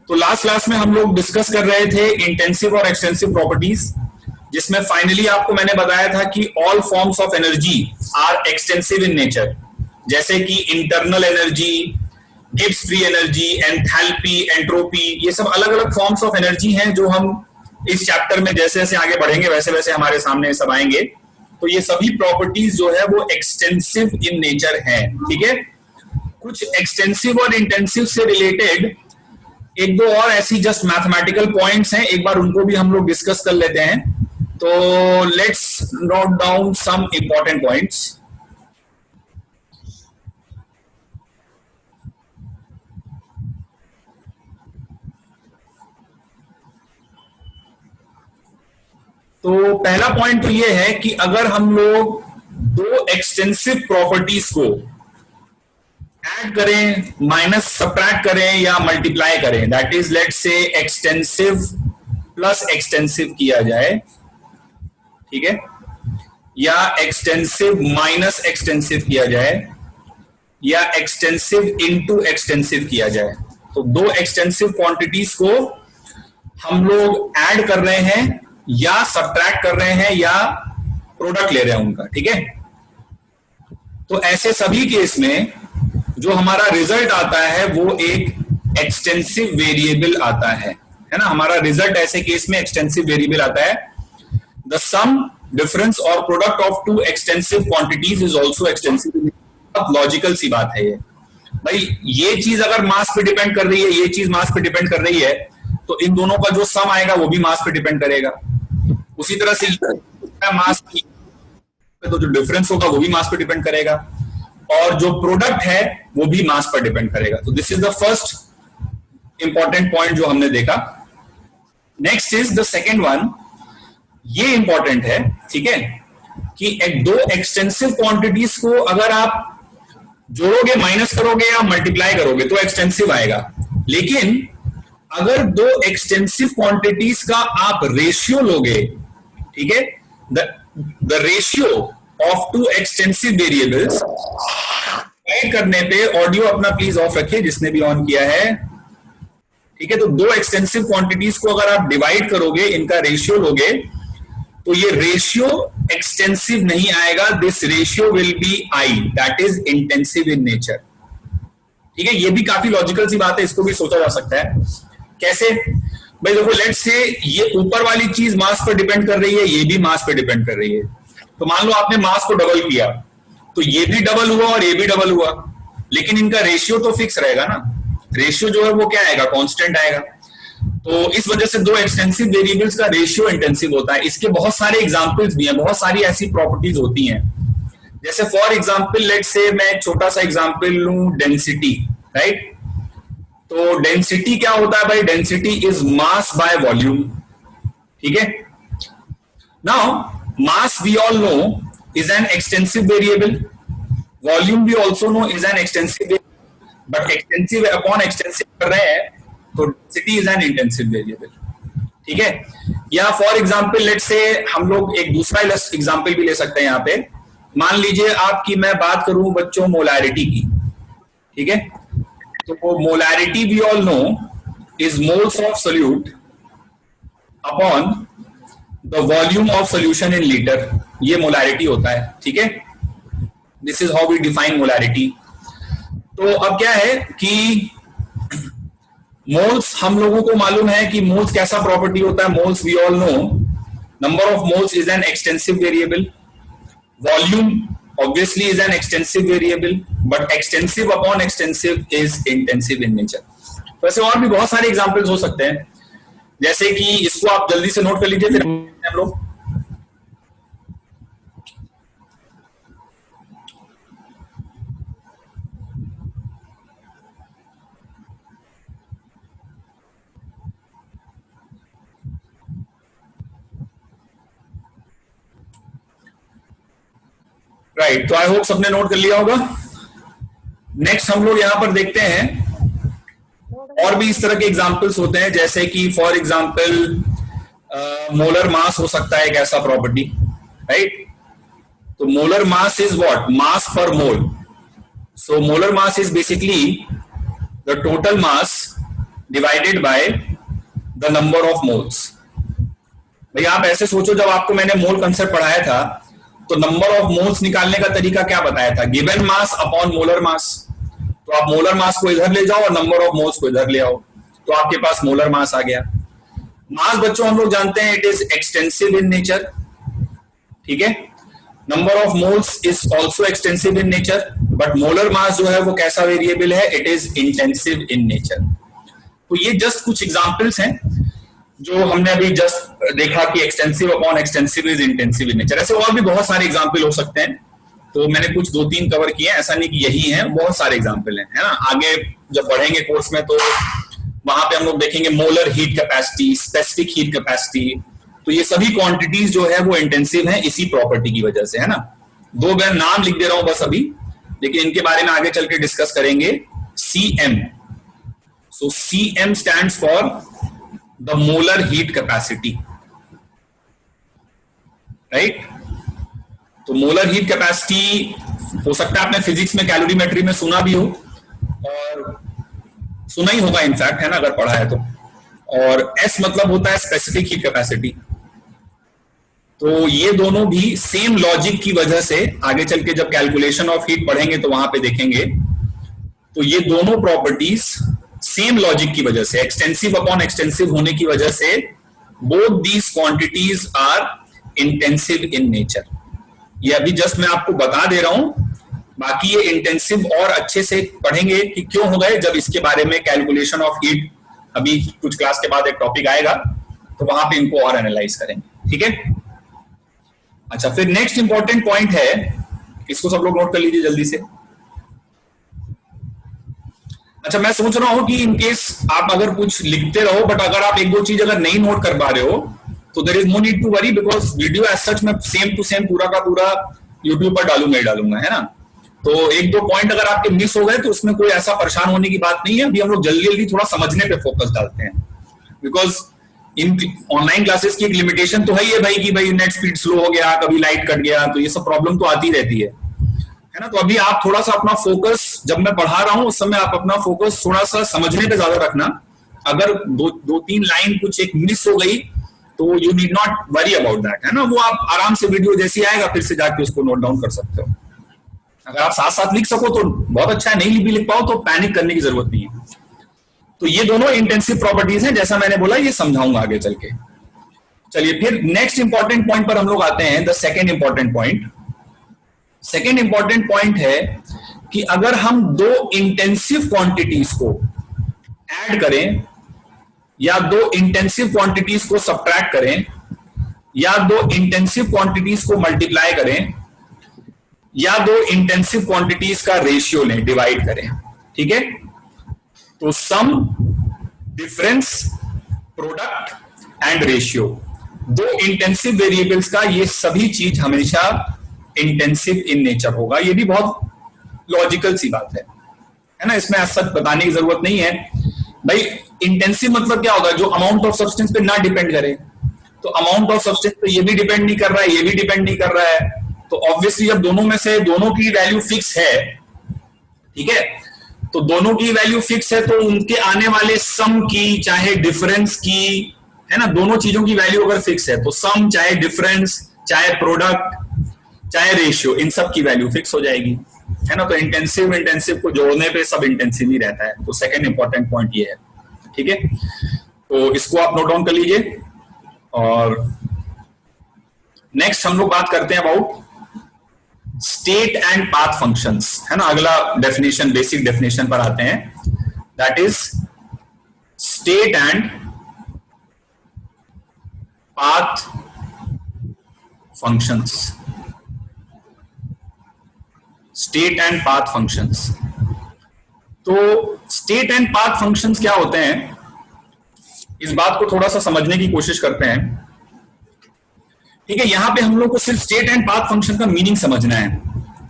तो last class में हम लोग डिस्कस कर रहे थे इंटेंसिव और एक्सटेंसिव प्रॉपर्टीज, जिसमें फाइनली आपको मैंने बताया था कि all forms of energy are extensive in nature, जैसे कि internal energy, Gibbs free energy, enthalpy, entropy, ये सब अलग अलग फॉर्म्स ऑफ एनर्जी हैं जो हम इस चैप्टर में जैसे जैसे आगे बढ़ेंगे वैसे वैसे हमारे सामने सब आएंगे। तो ये सभी प्रॉपर्टीज जो है वो एक्सटेंसिव इन नेचर है। ठीक है, कुछ एक्सटेंसिव और इंटेंसिव से रिलेटेड एक दो और ऐसी जस्ट मैथमेटिकल पॉइंट्स हैं, एक बार उनको भी हम लोग डिस्कस कर लेते हैं। तो let's note down some important points. तो पहला पॉइंट तो ये है कि अगर हम लोग दो एक्सटेंसिव प्रॉपर्टीज को ऐड करें, माइनस सब्ट्रैक्ट करें या मल्टीप्लाई करें, that is let's say extensive plus extensive किया जाए, ठीक है, या एक्सटेंसिव माइनस एक्सटेंसिव किया जाए, या एक्सटेंसिव इनटू एक्सटेंसिव किया जाए, तो दो एक्सटेंसिव क्वांटिटीज को हम लोग ऐड कर रहे हैं या सब्ट्रैक्ट कर रहे हैं या प्रोडक्ट ले रहे हैं उनका। ठीक है, तो ऐसे सभी केस में जो हमारा रिजल्ट आता है वो एक एक्सटेंसिव वेरिएबल आता है ना। हमारा रिजल्ट ऐसे केस में एक्सटेंसिव वेरिएबल आता है। द सम डिफरेंस और product of two extensive quantities is also extensive. Logical सी बात है ये भाई, ये चीज अगर मास पे डिपेंड कर रही है, ये चीज मास पे डिपेंड कर रही है, तो इन दोनों का जो सम आएगा वो भी मास पे डिपेंड करेगा। उसी तरह से मास तो जो डिफरेंस होगा वो भी मास पे डिपेंड करेगा, और जो प्रोडक्ट है वो भी मास पर डिपेंड करेगा। तो this is the first important point जो हमने देखा। Next is the second one, ये इंपॉर्टेंट है, ठीक है, कि एक दो एक्सटेंसिव क्वांटिटीज को अगर आप जोड़ोगे, माइनस करोगे या मल्टीप्लाई करोगे तो एक्सटेंसिव आएगा। लेकिन अगर दो एक्सटेंसिव क्वांटिटीज का आप रेशियो लोगे, ठीक है, the ratio of two extensive variables, add करने पे ऑडियो अपना प्लीज ऑफ रखिए जिसने भी ऑन किया है, ठीक है। तो दो एक्सटेंसिव क्वांटिटीज को अगर आप डिवाइड करोगे, इनका रेशियो लोगे, तो ये रेशियो एक्सटेंसिव नहीं आएगा। This ratio will be I, that is intensive in nature. ठीक है, ये भी काफी लॉजिकल सी बात है, इसको भी सोचा जा सकता है। कैसे भाई, देखो लेट्स से ये ऊपर वाली चीज मास पर डिपेंड कर रही है, ये भी मास पर डिपेंड कर रही है। तो मान लो आपने मास को डबल किया, तो ये भी डबल हुआ और ये भी डबल हुआ, लेकिन इनका रेशियो तो फिक्स रहेगा ना। रेशियो जो है वो क्या आएगा, कांस्टेंट आएगा। तो इस वजह से दो एक्सटेंसिव वेरिएबल्स का रेशियो इंटेंसिव होता है। इसके बहुत सारे एग्जांपल्स भी हैं, बहुत सारी ऐसी प्रॉपर्टीज होती हैं। जैसे फॉर एग्जांपल लेट्स से मैं एक छोटा सा एग्जांपल लूं, डेंसिटी, राइट। तो डेंसिटी क्या होता है भाई, density is mass by volume. ठीक है, now mass we all know is an extensive variable, volume we also know is an extensive variable, but extensive upon extensive कर रहे हैं तो density is an intensive variable। ठीक है, या for example let's say हम लोग एक दूसरा एग्जांपल भी ले सकते हैं यहाँ पे। मान लीजिए आपकी मैं बात करूं बच्चों मोलैरिटी की, ठीक है, तो molarity we all know is moles of solute upon the volume of solution in litre, ये मोलैरिटी होता है। ठीक है, this is how we define molarity. तो अब क्या है कि मोल्स, हम लोगों को मालूम है कि मोल्स कैसा प्रॉपर्टी होता है। Moles we all know, number of moles is an extensive variable, volume obviously is an extensive variable, but extensive upon extensive is intensive in nature. वैसे और भी बहुत सारे एग्जांपल्स हो सकते हैं, जैसे कि इसको आप जल्दी से नोट कर लीजिए, फिर हम लोग राइट। तो आई होप सबने नोट कर लिया होगा। नेक्स्ट हम लोग यहां पर देखते हैं और भी इस तरह के एग्जांपल्स होते हैं, जैसे कि फॉर एग्जांपल मोलर मास हो सकता है एक ऐसा प्रॉपर्टी, राइट। तो molar mass is what, mass पर mole. So molar mass is basically the total mass divided by the number of moles. भाई आप ऐसे सोचो, जब आपको मैंने मोल कंसेप्ट पढ़ाया था तो नंबर ऑफ मोल्स निकालने का तरीका क्या बताया था? Given mass upon molar mass. तो आप मोलर मास को इधर ले जाओ और नंबर ऑफ मोल्स को इधर ले आओ, तो आपके पास मोलर मास आ गया। मास बच्चों हम लोग जानते हैं it is extensive in nature, ठीक है। Number of moles is also extensive in nature, but molar mass जो है वो कैसा वेरिएबल है? It is intensive in nature. तो ये जस्ट कुछ एग्जांपल्स हैं जो हमने अभी जस्ट देखा कि extensive upon extensive is intensive in nature. ऐसे और भी बहुत सारे एग्जांपल हो सकते हैं, तो मैंने कुछ 2-3 कवर किए, ऐसा नहीं कि यही है, बहुत सारे एग्जांपल हैं, है ना। आगे जब पढ़ेंगे कोर्स में तो वहां पे हम लोग देखेंगे molar heat capacity, specific heat capacity. तो ये सभी क्वांटिटीज जो है वो इंटेंसिव है इसी प्रॉपर्टी की वजह से, है ना। 2 मैं नाम लिख दे रहा हूं बस अभी, लेकिन इनके बारे में आगे चल के डिस्कस करेंगे। CM, so CM stands for the molar heat capacity, right. तो मोलर हीट कैपेसिटी हो सकता है आपने फिजिक्स में कैलोरीमेट्री में सुना भी हो, और सुना ही होगा इनफैक्ट, है ना, अगर पढ़ा है तो। और S मतलब होता है स्पेसिफिक हीट कैपेसिटी। तो ये दोनों भी सेम लॉजिक की वजह से आगे चल के जब कैलकुलेशन ऑफ हीट पढ़ेंगे तो वहां पे देखेंगे, तो ये दोनों प्रॉपर्टीज सेम लॉजिक की वजह से, एक्सटेंसिव अपॉन एक्सटेंसिव होने की वजह से, both these quantities are intensive in nature. ये अभी जस्ट मैं आपको बता दे रहा हूं, बाकी ये इंटेंसिव और अच्छे से पढ़ेंगे कि क्यों हो गए, जब इसके बारे में कैलकुलेशन ऑफ हीट अभी कुछ क्लास के बाद एक टॉपिक आएगा, तो वहां पे इनको और एनालाइज करेंगे, ठीक है। अच्छा, फिर नेक्स्ट इंपॉर्टेंट पॉइंट है, इसको सब लोग नोट कर लीजिए जल्दी से। अच्छा, मैं सोच रहा हूं कि इनकेस आप अगर कुछ लिखते रहो, बट अगर आप 1-2 चीज अगर नहीं नोट कर पा रहे हो तो there is no need to worry, because video as such मैं सेम टू सेम पूरा का पूरा यूट्यूब पर डालूंगा, है ना। तो 1-2 पॉइंट अगर आपके मिस हो गए तो उसमें कोई ऐसा परेशान होने की बात नहीं है। अभी हम लोग जल्दी जल्दी थोड़ा समझने पे फोकस डालते हैं, बिकॉज इन ऑनलाइन क्लासेस की एक लिमिटेशन तो है ही है भाई, कि भाई नेट स्पीड स्लो हो गया, कभी लाइट कट गया, तो ये सब प्रॉब्लम तो आती रहती है ना। तो अभी आप थोड़ा सा अपना फोकस, जब मैं पढ़ा रहा हूं उस समय आप अपना फोकस थोड़ा सा समझने पे ज्यादा रखना। अगर 2-3 लाइन कुछ एक मिस हो गई तो you need not worry about that, है ना। वो आप आराम से वीडियो जैसी आएगा फिर से जाके उसको नोट डाउन कर सकते हो। अगर आप साथ साथ लिख सको तो बहुत अच्छा है, नहीं भी लिख पाओ तो पैनिक करने की जरूरत नहीं है। तो ये दोनों इंटेंसिव प्रॉपर्टीज हैं, जैसा मैंने बोला ये समझाऊंगा आगे चल के। चलिए फिर नेक्स्ट इंपॉर्टेंट पॉइंट पर हम लोग आते हैं, the second important point. Second important point है कि अगर हम 2 इंटेंसिव क्वांटिटीज को ऐड करें, या 2 इंटेंसिव क्वांटिटीज को सब्ट्रैक्ट करें, या 2 इंटेंसिव क्वांटिटीज को मल्टीप्लाई करें, या 2 इंटेंसिव क्वांटिटीज का रेशियो लें, डिवाइड करें, ठीक है। तो sum, difference, product and ratio, 2 intensive variables का ये सभी चीज हमेशा इंटेंसिव इन नेचर होगा। ये भी बहुत लॉजिकल सी बात है ना, इसमें ऐसा बताने की जरूरत नहीं है। भाई इंटेंसिव मतलब क्या होगा? जो अमाउंट ऑफ सब्सटेंस पे ना डिपेंड करे। तो अमाउंट ऑफ सब्सटेंस पे ये भी डिपेंड नहीं कर रहा है, ये भी डिपेंड नहीं कर रहा है, तो ऑब्वियसली जब दोनों में से दोनों की वैल्यू फिक्स है, ठीक है, तो दोनों की वैल्यू फिक्स है, तो उनके आने वाले सम की चाहे डिफरेंस की, है ना, दोनों चीजों की वैल्यू अगर फिक्स है तो सम चाहे डिफरेंस चाहे प्रोडक्ट चाहे रेशियो, इन सब की वैल्यू फिक्स हो जाएगी, है ना। तो इंटेंसिव को जोड़ने पे सब इंटेंसिव ही रहता है। तो सेकंड इंपॉर्टेंट पॉइंट ये है, ठीक है। तो इसको आप नोट डाउन कर लीजिए। और नेक्स्ट हम लोग बात करते हैं about state and path functions, है ना। अगला डेफिनेशन, बेसिक डेफिनेशन पर आते हैं, that is state and path functions. State and path functions. तो स्टेट एंड पाथ फंक्शंस क्या होते हैं, इस बात को थोड़ा सा समझने की कोशिश करते हैं, ठीक है। यहां पे हम लोग को सिर्फ स्टेट एंड पाथ फंक्शन का मीनिंग समझना है।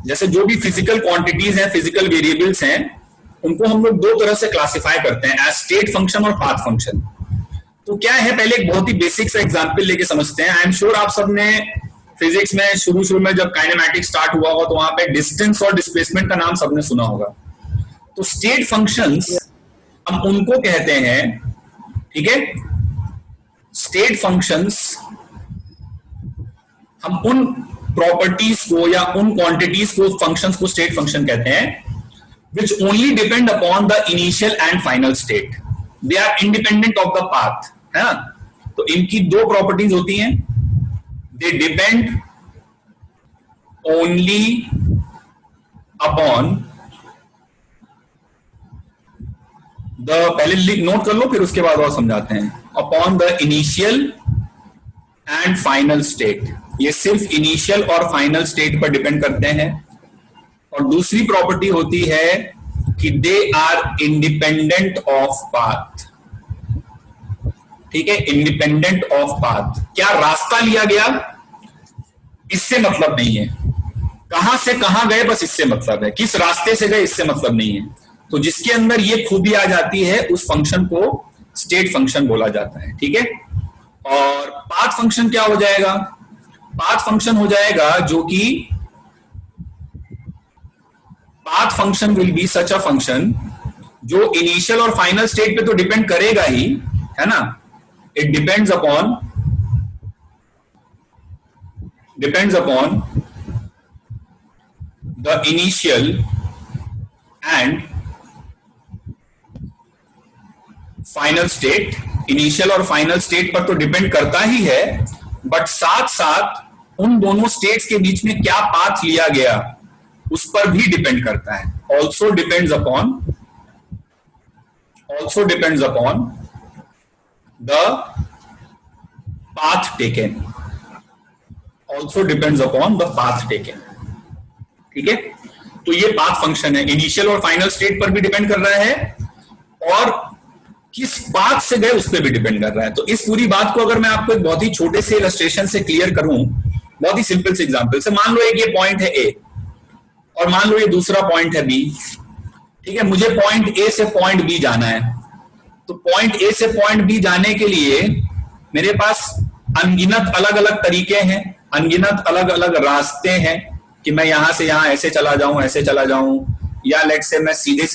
जैसे जो भी फिजिकल क्वांटिटीज हैं, फिजिकल वेरिएबल्स हैं, उनको हम लोग 2 तरह से क्लासिफाई करते हैं, एज स्टेट फंक्शन और पाथ फंक्शन। तो क्या है, पहले एक बहुत ही बेसिक सा एग्जांपल लेके समझते हैं। आई एम श्योर आप सबने फिजिक्स में शुरू में जब काइनेमैटिक्स स्टार्ट हुआ होगा तो वहां पे डिस्टेंस और डिस्प्लेसमेंट का नाम सबने सुना होगा। तो स्टेट फंक्शंस हम उनको कहते हैं, ठीक है, स्टेट फंक्शंस। हम उन प्रॉपर्टीज को या उन क्वांटिटीज को, फंक्शंस को स्टेट फंक्शन कहते हैं which only depend upon the initial and final state. They are independent of the path, है ना। तो इनकी दो प्रॉपर्टीज होती हैं, they depend only upon the, पहले नोट कर लो फिर उसके बाद और समझाते हैं, upon the initial and final state। ये सिर्फ इनिशियल और फाइनल स्टेट पर डिपेंड करते हैं। और दूसरी प्रॉपर्टी होती है कि they are independent of path, ठीक है, इंडिपेंडेंट ऑफ पाथ। क्या रास्ता लिया गया इससे मतलब नहीं है, कहां से कहां गए बस इससे मतलब है, किस रास्ते से गए इससे मतलब नहीं है। तो जिसके अंदर ये खूबी आ जाती है उस फंक्शन को स्टेट फंक्शन बोला जाता है, ठीक है। और पाथ फंक्शन क्या हो जाएगा, पाथ फंक्शन हो जाएगा जो कि path function will be such a function जो इनिशियल और फाइनल स्टेट पे तो डिपेंड करेगा ही, है ना। It depends upon the initial and final state. Initial और फाइनल स्टेट पर तो डिपेंड करता ही है, बट साथ साथ उन दोनों स्टेट्स के बीच में क्या पाथ लिया गया उस पर भी डिपेंड करता है। Also depends upon the path taken, also depends upon the path taken, ठीक है। तो ये पाथ फंक्शन है, इनिशियल और फाइनल स्टेट पर भी डिपेंड कर रहा है और किस पाथ से गए उस पर भी डिपेंड कर रहा है। तो इस पूरी बात को अगर मैं आपको एक बहुत ही छोटे से इलस्ट्रेशन से क्लियर करूं, बहुत ही सिंपल से एग्जांपल से, मान लो एक ये पॉइंट है ए और मान लो ये दूसरा पॉइंट है बी, ठीक है। मुझे पॉइंट ए से पॉइंट बी जाना है, तो पॉइंट ए से पॉइंट बी जाने के लिए मेरे पास अनगिनत अलग अलग तरीके हैं, अनगिनत अलग अलग रास्ते हैं कि मैं यहां से यहां ऐसे चला जाऊं, ऐसे चला जाऊं, या लेट से मैं सीधे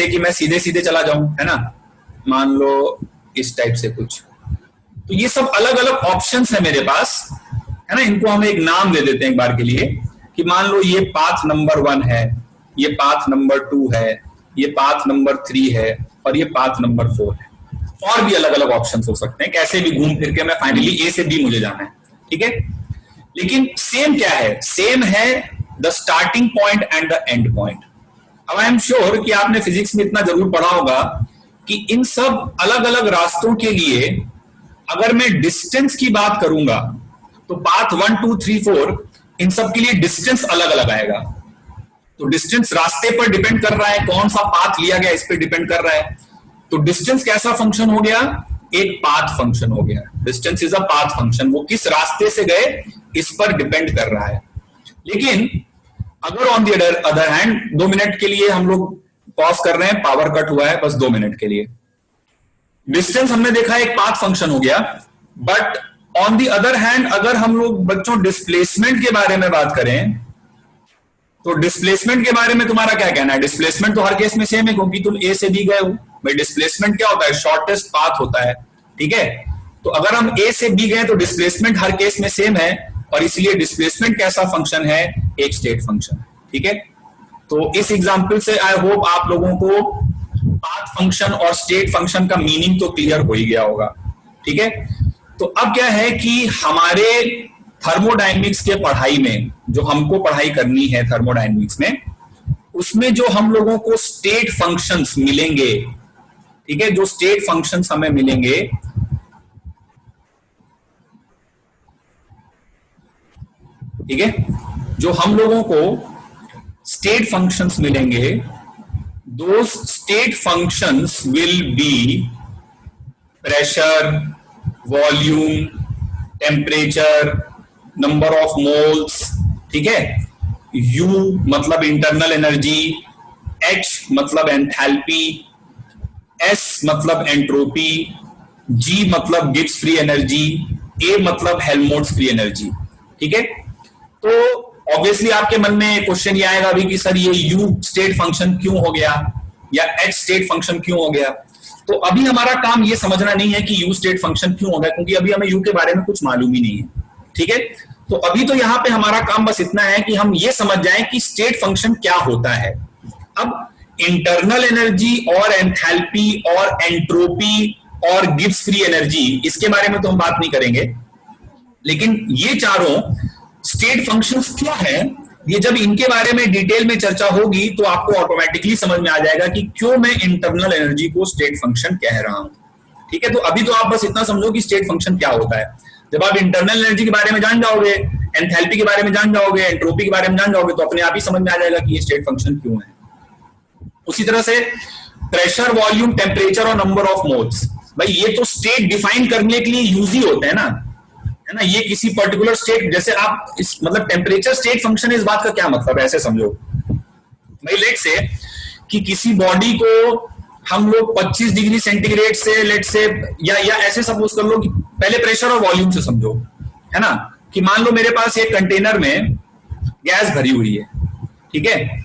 कि मैं सीधे सीधे चला जाऊं, है ना, मान लो इस टाइप से कुछ। तो ये सब अलग अलग ऑप्शंस है मेरे पास, है ना। इनको हम एक नाम दे देते हैं एक बार के लिए कि मान लो ये पाथ नंबर 1 है, ये पाथ नंबर 2 है, ये पाथ नंबर 3 है और ये पाथ नंबर 4 है। और भी अलग अलग ऑप्शंस हो सकते हैं, कैसे भी घूम फिर के मैं फाइनली ए से बी मुझे जाना है, ठीक है। लेकिन सेम क्या है, सेम है the starting point and the end point. अब आई एम श्योर कि आपने फिजिक्स में इतना जरूर पढ़ा होगा कि इन सब अलग अलग रास्तों के लिए अगर मैं डिस्टेंस की बात करूंगा तो पाथ 1 2 3 4 इन सब के लिए डिस्टेंस अलग अलग आएगा। तो डिस्टेंस रास्ते पर डिपेंड कर रहा है, कौन सा पाथ लिया गया इस पर डिपेंड कर रहा है। तो डिस्टेंस कैसा फंक्शन हो गया, एक पाथ फंक्शन हो गया। Distance is a path function, वो किस रास्ते से गए इस पर डिपेंड कर रहा है। लेकिन अगर on the other hand, 2 minute के लिए हम लोग पॉज कर रहे हैं, पावर कट हुआ है, बस 2 मिनट के लिए। डिस्टेंस हमने देखा एक पाथ फंक्शन हो गया, but on the other hand अगर हम लोग बच्चों डिस्प्लेसमेंट के बारे में बात करें तो डिस्प्लेसमेंट के बारे में तुम्हारा क्या कहना है। डिस्प्लेसमेंट तो हर केस में सेम है क्योंकि तुम ए से बी गए हो। भाई डिस्प्लेसमेंट क्या होता है, शॉर्टेस्ट पाथ होता है, ठीक है। तो अगर हम ए से बी गए तो डिस्प्लेसमेंट हर केस में सेम है और इसलिए डिस्प्लेसमेंट कैसा फंक्शन है, एक स्टेट फंक्शन, ठीक है। तो इस एग्जांपल से आई होप आप लोगों को पाथ फंक्शन और स्टेट फंक्शन का मीनिंग तो क्लियर हो ही गया होगा, ठीक है। तो अब क्या है कि हमारे थर्मोडायनेमिक्स के पढ़ाई में जो हमको पढ़ाई करनी है थर्मोडायनेमिक्स में, उसमें जो हम लोगों को स्टेट फंक्शंस मिलेंगे, ठीक है, जो स्टेट फंक्शंस हमें मिलेंगे, ठीक है, जो हम लोगों को स्टेट फंक्शंस मिलेंगे, those state functions will be pressure, volume, temperature, number of moles, ठीक है। U मतलब इंटरनल एनर्जी, H मतलब एंथैल्पी, S मतलब एंट्रोपी, G मतलब गिब्स फ्री एनर्जी, A मतलब हेल्महोल्ट्ज फ्री एनर्जी, ठीक है। तो ऑब्वियसली आपके मन में क्वेश्चन ये आएगा अभी कि सर ये U स्टेट फंक्शन क्यों हो गया, या H स्टेट फंक्शन क्यों हो गया। तो अभी हमारा काम ये समझना नहीं है कि U स्टेट फंक्शन क्यों हो गया, क्योंकि अभी हमें U के बारे में कुछ मालूम ही नहीं है, ठीक है। तो अभी तो यहाँ पे हमारा काम बस इतना है कि हम ये समझ जाएं कि स्टेट फंक्शन क्या होता है। अब इंटरनल एनर्जी और एंथैल्पी और एंट्रोपी और गिब्स फ्री एनर्जी, इसके बारे में तो हम बात नहीं करेंगे, लेकिन ये चारों स्टेट फंक्शंस क्या है, ये जब इनके बारे में डिटेल में चर्चा होगी तो आपको ऑटोमेटिकली समझ में आ जाएगा कि क्यों मैं इंटरनल एनर्जी को स्टेट फंक्शन कह रहा हूं, ठीक है। तो अभी तो आप बस इतना समझो कि स्टेट फंक्शन क्या होता है। जब आप इंटरनल एनर्जी के बारे में जान जाओगे, एंथैल्पी के बारे में जान जाओगे, एंट्रोपी के बारे में जान जाओगे, तो अपने आप ही समझ में आ जाएगा कि ये स्टेट फंक्शन क्यों है। उसी तरह से प्रेशर, वॉल्यूम, टेम्परेचर और नंबर ऑफ मोल्स, भाई ये तो स्टेट डिफाइन करने के लिए यूज ही होते हैं ना, है ना। ये किसी पर्टिकुलर स्टेट, जैसे आप इस मतलब टेम्परेचर स्टेट फंक्शन है, इस बात का क्या मतलब है, ऐसे समझो भाई। लेट से कि किसी बॉडी को हम लोग 25 डिग्री सेंटीग्रेड से लेट से या ऐसे सपोज कर लो कि पहले प्रेशर और वॉल्यूम से समझो, है ना। कि मान लो मेरे पास एक कंटेनर में गैस भरी हुई है, ठीक है,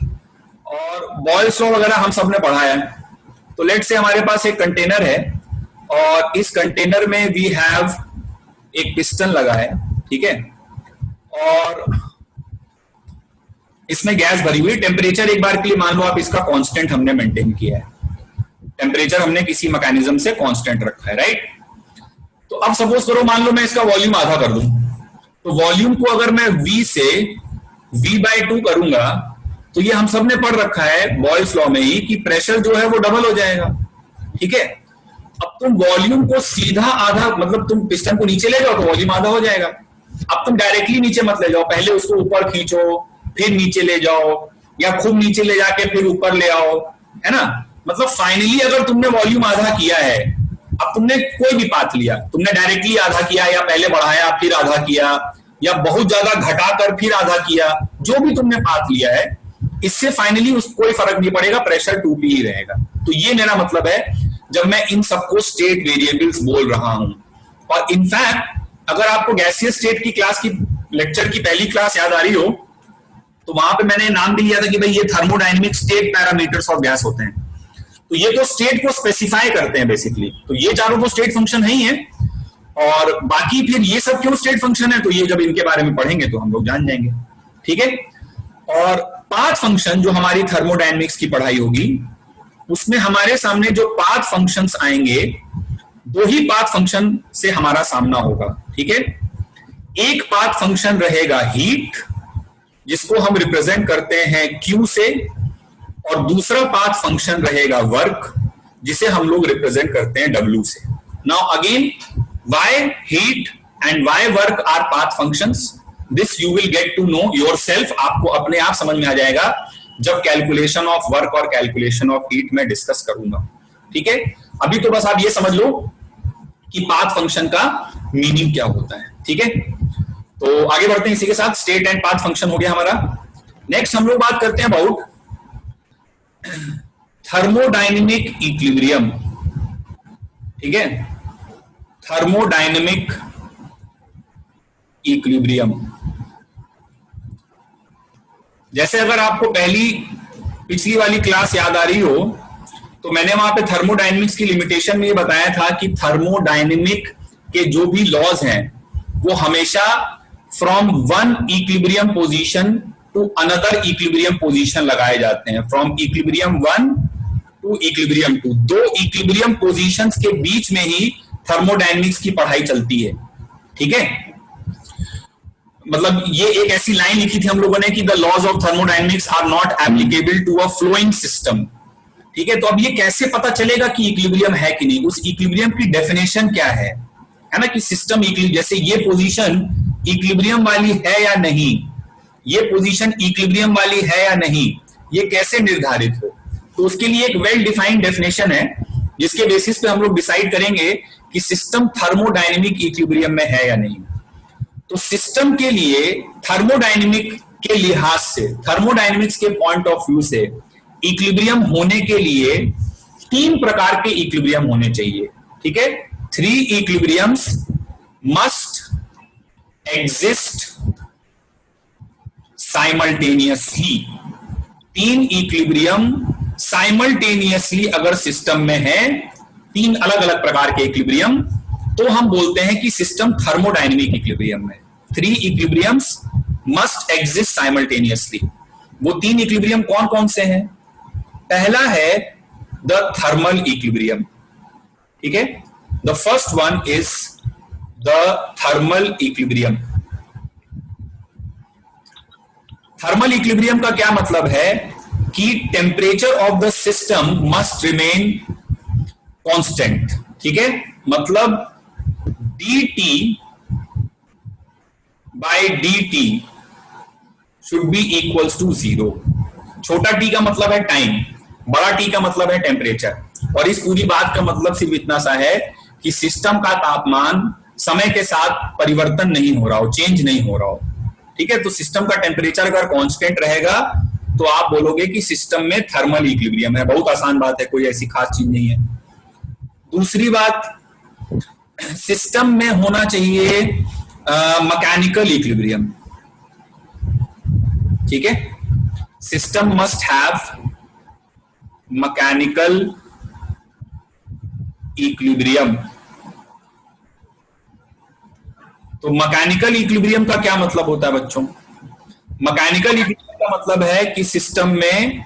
और बॉयल्स लॉ वगैरह हम सब ने पढ़ा है। तो लेट से हमारे पास एक कंटेनर है और इस कंटेनर में वी हैव एक पिस्टन लगा है, ठीक है, और इसमें गैस भरी हुई। टेम्परेचर एक बार के लिए मान लो आप इसका कांस्टेंट हमने मेंटेन किया है, टेम्परेचर हमने किसी मैकेनिज्म से कांस्टेंट रखा है, राइट। तो अब सपोज करो मान लो मैं इसका वॉल्यूम आधा कर दूं, तो वॉल्यूम को अगर मैं V से V/2 करूंगा तो ये हम सब ने पढ़ रखा है बॉयल्स लॉ में ही कि प्रेशर जो है वो डबल हो जाएगा, ठीक है। अब तुम वॉल्यूम को सीधा आधा, मतलब तुम पिस्टन को नीचे ले जाओ तो वॉल्यूम आधा हो जाएगा। अब तुम डायरेक्टली नीचे मत ले जाओ, पहले उसको ऊपर खींचो फिर नीचे ले जाओ, या खूब नीचे ले जाके फिर ऊपर ले आओ, है ना। मतलब फाइनली अगर तुमने वॉल्यूम आधा किया है, अब तुमने कोई भी पाथ लिया, तुमने डायरेक्टली आधा किया या पहले बढ़ाया फिर आधा किया या बहुत ज्यादा घटाकर फिर आधा किया, जो भी तुमने पाथ लिया है, इससे फाइनली उसको कोई फर्क नहीं पड़ेगा, प्रेशर 2P ही रहेगा। तो ये मेरा मतलब है जब मैं इन सबको स्टेट वेरिएबल्स बोल रहा हूं। और इनफैक्ट अगर आपको गैसियस स्टेट की क्लास की लेक्चर की पहली क्लास याद आ रही हो, तो वहां पे मैंने नाम भी लिया था कि भाई ये thermodynamic state parameters of gas होते हैं। तो ये तो स्टेट को स्पेसिफाई करते हैं बेसिकली। तो ये चारों तो स्टेट फंक्शन ही है, और बाकी फिर ये सब क्यों स्टेट फंक्शन है, तो ये जब इनके बारे में पढ़ेंगे तो हम लोग जान जाएंगे, ठीक है। और पाथ फंक्शन जो हमारी थर्मोडायनेमिक्स की पढ़ाई होगी, उसमें हमारे सामने जो पाथ फंक्शंस आएंगे, दो ही पाथ फंक्शन से हमारा सामना होगा, ठीक है। एक पाथ फंक्शन रहेगा हीट, जिसको हम रिप्रेजेंट करते हैं Q से, और दूसरा पाथ फंक्शन रहेगा वर्क, जिसे हम लोग रिप्रेजेंट करते हैं W से। Now again, why heat and why work are path functions, this you will get to know yourself, आपको अपने आप समझ में आ जाएगा जब कैलकुलेशन ऑफ वर्क और कैलकुलेशन ऑफ हीट में डिस्कस करूंगा, ठीक है। अभी तो बस आप ये समझ लो कि पाथ फंक्शन का मीनिंग क्या होता है, ठीक है। तो आगे बढ़ते हैं इसी के साथ, स्टेट एंड पाथ फंक्शन हो गया हमारा। नेक्स्ट हम लोग बात करते हैं अबाउट थर्मोडायनेमिक इक्विलिब्रियम, ठीक है, थर्मोडायनेमिक इक्विलिब्रियम। जैसे अगर आपको पिछली वाली क्लास याद आ रही हो, तो मैंने वहां पे थर्मोडायनेमिक्स की लिमिटेशन में ये बताया था कि थर्मोडायनेमिक के जो भी लॉज हैं वो हमेशा from one equilibrium position to another equilibrium position लगाए जाते हैं, फ्रॉम इक्विलिब्रियम 1 टू इक्विलिब्रियम 2। दो इक्विलिब्रियम पोजीशंस के बीच में ही थर्मोडायनेमिक्स की पढ़ाई चलती है, ठीक है। मतलब ये एक ऐसी लाइन लिखी थी हम लोगों ने कि the laws of thermodynamics are not applicable to a flowing system, ठीक है। तो अब ये कैसे पता चलेगा कि इक्विलिब्रियम है कि नहीं, उस इक्विलिब्रियम की डेफिनेशन क्या है ना, कि सिस्टम इक्विलिब्रियम, जैसे ये पोजीशन इक्विलिब्रियम वाली है या नहीं, ये पोजीशन इक्विलिब्रियम वाली है या नहीं, ये कैसे निर्धारित हो। तो उसके लिए एक वेल डिफाइंड डेफिनेशन है, जिसके बेसिस पे हम लोग डिसाइड करेंगे कि सिस्टम थर्मोडायनेमिक इक्विलिब्रियम में है या नहीं। तो सिस्टम के लिए थर्मोडायनेमिक के लिहाज से, थर्मोडायनेमिक्स के पॉइंट ऑफ व्यू से, इक्विलिब्रियम होने के लिए 3 प्रकार के इक्विलिब्रियम होने चाहिए, ठीक है। 3 equilibriums must exist simultaneously. 3 equilibrium simultaneously अगर सिस्टम में है तीन अलग अलग प्रकार के इक्विलिब्रियम, तो हम बोलते हैं कि सिस्टम थर्मोडायनेमिक इक्विलिब्रियम है। 3 इक्विलिब्रियम्स मस्ट एग्जिस्ट साइमल्टेनियसली। वो 3 इक्विलिब्रियम कौन कौन से हैं? पहला है द थर्मल इक्विलिब्रियम, ठीक है। The first one is the thermal equilibrium. Thermal equilibrium का क्या मतलब है कि temperature of the system must remain constant, ठीक है। मतलब dt by dt should be equals to 0। छोटा t का मतलब है टाइम, बड़ा T का मतलब है टेम्परेचर, और इस पूरी बात का मतलब सिर्फ इतना सा है कि सिस्टम का तापमान समय के साथ परिवर्तन नहीं हो रहा हो, चेंज नहीं हो रहा हो, ठीक है। तो सिस्टम का टेम्परेचर अगर कांस्टेंट रहेगा तो आप बोलोगे कि सिस्टम में थर्मल इक्विलिब्रियम है। बहुत आसान बात है, कोई ऐसी खास चीज नहीं है। दूसरी बात, सिस्टम में होना चाहिए मैकेनिकल इक्विलिब्रियम, ठीक है। System must have mechanical equilibrium. तो मैकेनिकल इक्विलिब्रियम का क्या मतलब होता है बच्चों? मैकेनिकल इक्विलिब्रियम का मतलब है कि सिस्टम में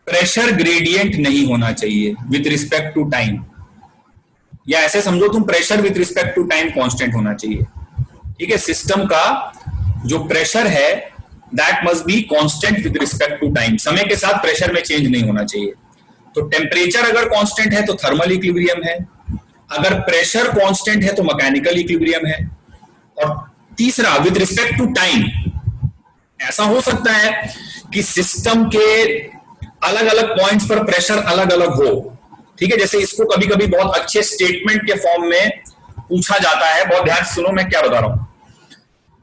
प्रेशर ग्रेडियंट नहीं होना चाहिए विथ रिस्पेक्ट टू टाइम, या ऐसे समझो तुम, pressure with respect to time constant होना चाहिए, ठीक है। सिस्टम का जो प्रेशर है that must be constant with respect to time, समय के साथ प्रेशर में चेंज नहीं होना चाहिए। तो टेम्परेचर अगर कांस्टेंट है तो थर्मल इक्विलिब्रियम है, अगर प्रेशर कांस्टेंट है तो मैकेनिकल इक्विलिब्रियम है। और तीसरा, विथ रिस्पेक्ट टू टाइम, ऐसा हो सकता है कि सिस्टम के अलग अलग पॉइंट्स पर प्रेशर अलग अलग हो, ठीक है। जैसे इसको कभी कभी बहुत अच्छे स्टेटमेंट के फॉर्म में पूछा जाता है। बहुत ध्यान से सुनो मैं क्या बता रहा हूं,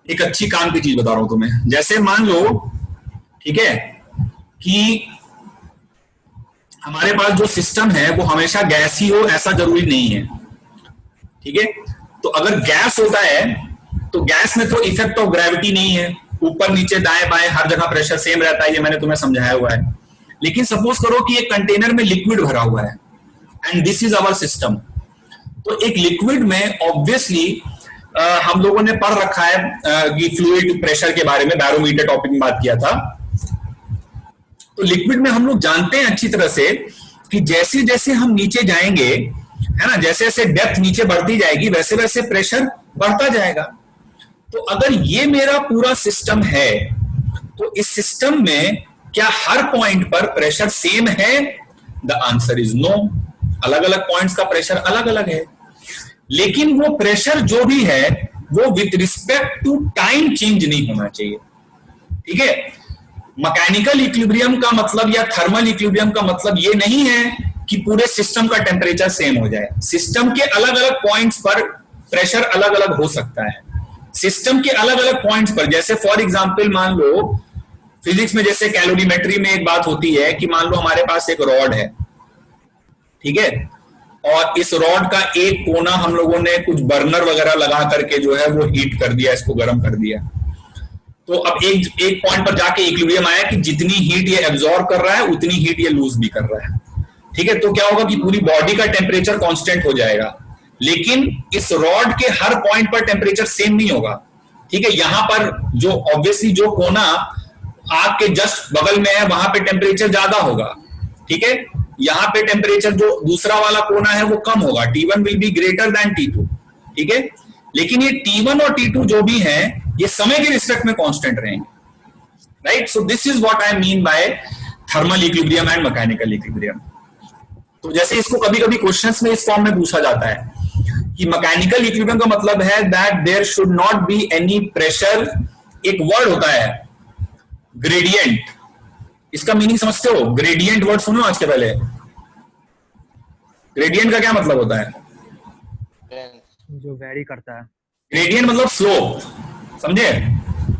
एक अच्छी काम की चीज बता रहा हूं तुम्हें। जैसे मान लो, ठीक है, कि हमारे पास जो सिस्टम है वो हमेशा गैस ही हो, ऐसा जरूरी नहीं है, ठीक है। तो अगर गैस होता है तो गैस में तो इफेक्ट ऑफ ग्रेविटी नहीं है, ऊपर नीचे दाएं बाएं हर जगह प्रेशर सेम रहता है, ये मैंने तुम्हें समझाया हुआ है। लेकिन सपोज करो कि एक कंटेनर में लिक्विड भरा हुआ है and this is our system. तो एक लिक्विड में ऑब्वियसली हम लोगों ने पढ़ रखा है कि फ्लूइड प्रेशर के बारे में, बैरोमीटर टॉपिक में बात किया था। तो लिक्विड में हम लोग जानते हैं अच्छी तरह से कि जैसे जैसे हम नीचे जाएंगे, है ना, जैसे जैसे डेप्थ नीचे बढ़ती जाएगी वैसे वैसे प्रेशर बढ़ता जाएगा। तो अगर ये मेरा पूरा सिस्टम है तो इस सिस्टम में क्या हर पॉइंट पर प्रेशर सेम है? The answer is no. अलग अलग पॉइंट्स का प्रेशर अलग अलग है, लेकिन वो प्रेशर जो भी है वो with respect to time change नहीं होना चाहिए, ठीक है। मैकेनिकल इक्विलिब्रियम का मतलब या थर्मल इक्विलिब्रियम का मतलब ये नहीं है कि पूरे सिस्टम का टेम्परेचर सेम हो जाए। सिस्टम के अलग अलग पॉइंट्स पर प्रेशर अलग अलग हो सकता है। सिस्टम के अलग अलग पॉइंट्स पर, जैसे फॉर एग्जांपल मान लो फिजिक्स में जैसे कैलोरीमेट्री में एक बात होती है कि मान लो हमारे पास एक रॉड है, ठीक है, और इस रॉड का एक कोना हम लोगों ने कुछ बर्नर वगैरह लगा करके जो है वो हीट कर दिया, इसको गर्म कर दिया। तो अब एक पॉइंट पर जाके इक्विलिब्रियम आया कि जितनी हीट ये एब्जॉर्ब कर रहा है उतनी हीट ये लूज भी कर रहा है, ठीक है। तो क्या होगा कि पूरी बॉडी का टेम्परेचर कांस्टेंट हो जाएगा, लेकिन इस रॉड के हर पॉइंट पर टेम्परेचर सेम नहीं होगा, ठीक है। यहां पर जो ऑब्वियसली जो कोना आग के जस्ट बगल में है वहां पे टेम्परेचर ज्यादा होगा, ठीक है। यहां पे टेम्परेचर जो दूसरा वाला कोना है वो कम होगा, T1 will be greater then T2, ठीक है। लेकिन ये T1 और T2 जो भी है ये समय के रिस्पेक्ट में कांस्टेंट रहेंगे, right. So this is what I mean by thermal equilibrium and mechanical equilibrium. तो जैसे इसको कभी कभी क्वेश्चंस में इस फॉर्म में पूछा जाता है कि मैकेनिकल इक्विलिब्रियम का मतलब है that there should not be any pressure. एक वर्ड होता है ग्रेडियंट, इसका मीनिंग समझते हो? ग्रेडियंट वर्ड सुनो आज के पहले। ग्रेडियंट का क्या मतलब होता है? जो वैरी करता है। ग्रेडियंट मतलब स्लोप, समझे?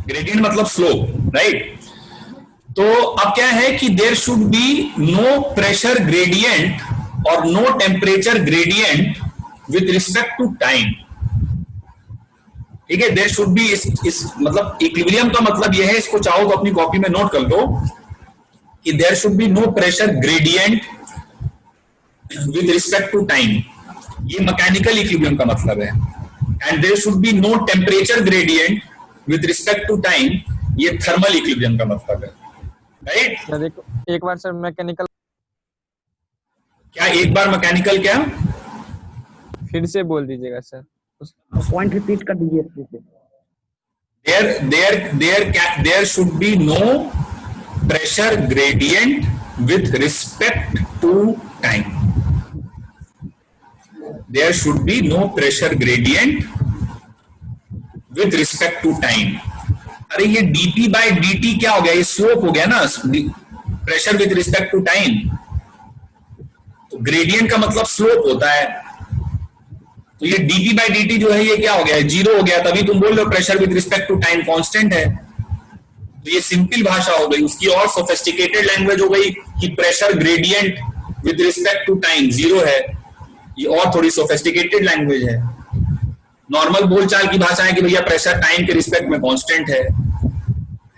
ग्रेडियंट मतलब स्लोप, राइट। तो अब क्या है कि there should be no pressure gradient और no temperature gradient with respect to time, ठीक है। देयर शुड बी इस मतलब इक्विलिब्रियम का मतलब यह है, इसको चाहो तो अपनी कॉपी में नोट कर लो कि there should be no pressure gradient with respect to time, ये मैकेनिकल इक्विलिब्रियम का मतलब है। And there should be no temperature gradient with respect to time, ये थर्मल इक्विलिब्रियम का मतलब है, राइट? सर एक बार सर मैकेनिकल, क्या एक बार मैकेनिकल क्या? फिर से बोल दीजिएगा सर, पॉइंट रिपीट कर दीजिए please. there should be no pressure gradient with respect to time. There should be no pressure gradient with respect to time. अरे ये dp by dt क्या हो गया? ये स्लोप हो गया ना, pressure with respect to time. तो ग्रेडियंट का मतलब स्लोप होता है, तो ये dp by dt जो है ये क्या हो गया? जीरो हो गया, तभी तुम बोल रहे हो pressure with respect to time constant है। तो ये सिंपल भाषा हो गई। उसकी और सोफिस्टिकेटेड लैंग्वेज हो गई कि pressure gradient with respect to time zero है, ये और थोड़ी सोफिस्टिकेटेड लैंग्वेज है। नॉर्मल बोलचाल की भाषा है कि भैया प्रेशर टाइम के रिस्पेक्ट में कांस्टेंट है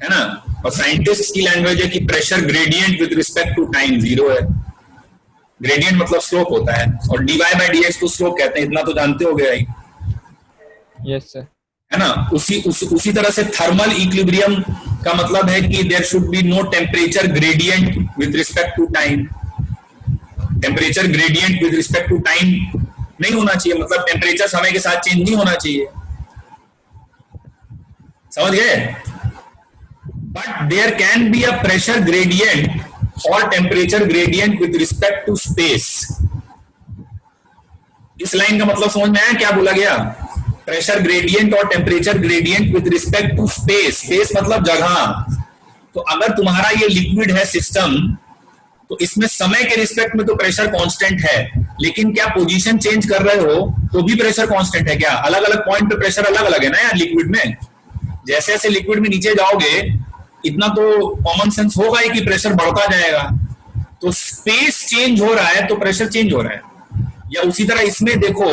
ना। और साइंटिस्ट की लैंग्वेज है कि pressure gradient with respect to time zero है। ग्रेडियंट मतलब स्लोप होता है, और dy by dx को स्लोप कहते हैं, इतना तो जानते हो गया ही। यस सर, है ना। उसी तरह से थर्मल इक्विलिब्रियम का मतलब है कि there should be no temperature gradient with respect to time. Temperature gradient with respect to time नहीं होना चाहिए, मतलब टेम्परेचर समय के साथ चेंज नहीं होना चाहिए, समझ गए? But there can be a pressure gradient और temperature gradient with respect to space. इस लाइन का मतलब समझ में आया क्या बोला गया? प्रेशर ग्रेडियंट और temperature gradient with respect to space. Space मतलब जगह। तो अगर तुम्हारा ये लिक्विड है सिस्टम, तो इसमें समय के रिस्पेक्ट में तो प्रेशर कांस्टेंट है, लेकिन क्या पोजीशन चेंज कर रहे हो तो भी प्रेशर कांस्टेंट है क्या? अलग अलग पॉइंट पे प्रेशर अलग अलग है ना यार लिक्विड में। जैसे जैसे लिक्विड में नीचे जाओगे इतना तो कॉमन सेंस होगा ही कि प्रेशर बढ़ता जाएगा। तो स्पेस चेंज हो रहा है तो प्रेशर चेंज हो रहा है। या उसी तरह इसमें देखो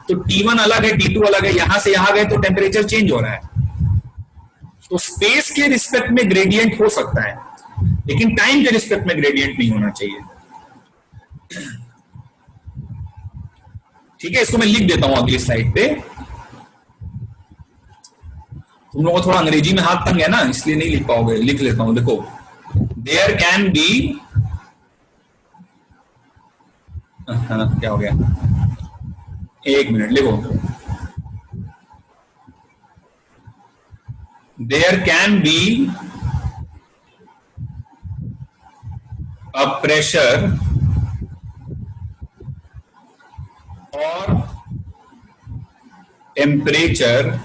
तो T1 अलग है, T2 अलग है, यहां से यहां गए तो टेम्परेचर चेंज हो रहा है। तो स्पेस के रिस्पेक्ट में ग्रेडियंट हो सकता है, लेकिन टाइम के रिस्पेक्ट में ग्रेडियंट नहीं होना चाहिए। ठीक है, इसको मैं लिख देता हूं अगली स्लाइड पे। तुम लोगों को थोड़ा अंग्रेजी में हाथ तंग है ना, इसलिए नहीं लिख पाओगे, लिख लेता हूं। देखो, देयर कैन बी, क्या हो गया, एक मिनट लिखो। There can be a pressure और temperature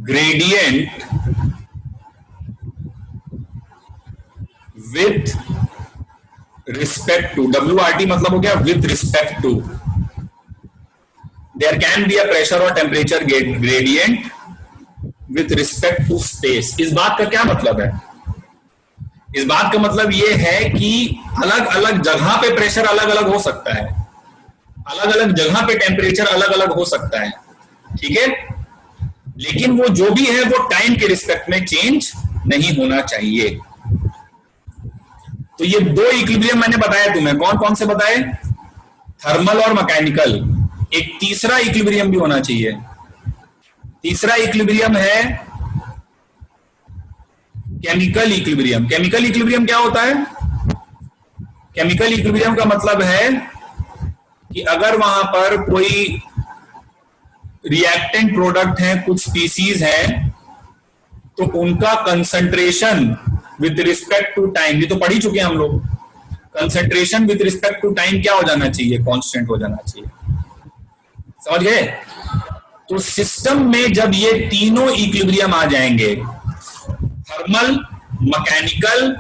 gradient with respect to, WRT मतलब हो गया with respect to. There can be a pressure और temperature gradient with respect to space. इस बात का क्या मतलब है? इस बात का मतलब यह है कि अलग अलग जगह पे प्रेशर अलग अलग हो सकता है, अलग अलग जगह पे टेम्परेचर अलग अलग हो सकता है, ठीक है, लेकिन वो जो भी है वो टाइम के रिस्पेक्ट में चेंज नहीं होना चाहिए। तो ये दो इक्विलिब्रियम मैंने बताया तुम्हें, कौन कौन से बताए? थर्मल और मैकेनिकल। एक तीसरा इक्विलिब्रियम भी होना चाहिए। तीसरा इक्विलिब्रियम है केमिकल इक्विलिब्रियम। केमिकल इक्विलिब्रियम क्या होता है? केमिकल इक्विलिब्रियम का मतलब है कि अगर वहां पर कोई रिएक्टेंट प्रोडक्ट है, कुछ स्पीसीज है, तो उनका concentration with respect to time, ये तो पढ़ ही चुके हैं हम लोग, concentration with respect to time क्या हो जाना चाहिए? कांस्टेंट हो जाना चाहिए। समझ गए? तो सिस्टम में जब ये तीनों इक्विलिब्रियम आ जाएंगे, थर्मल, मैकेनिकल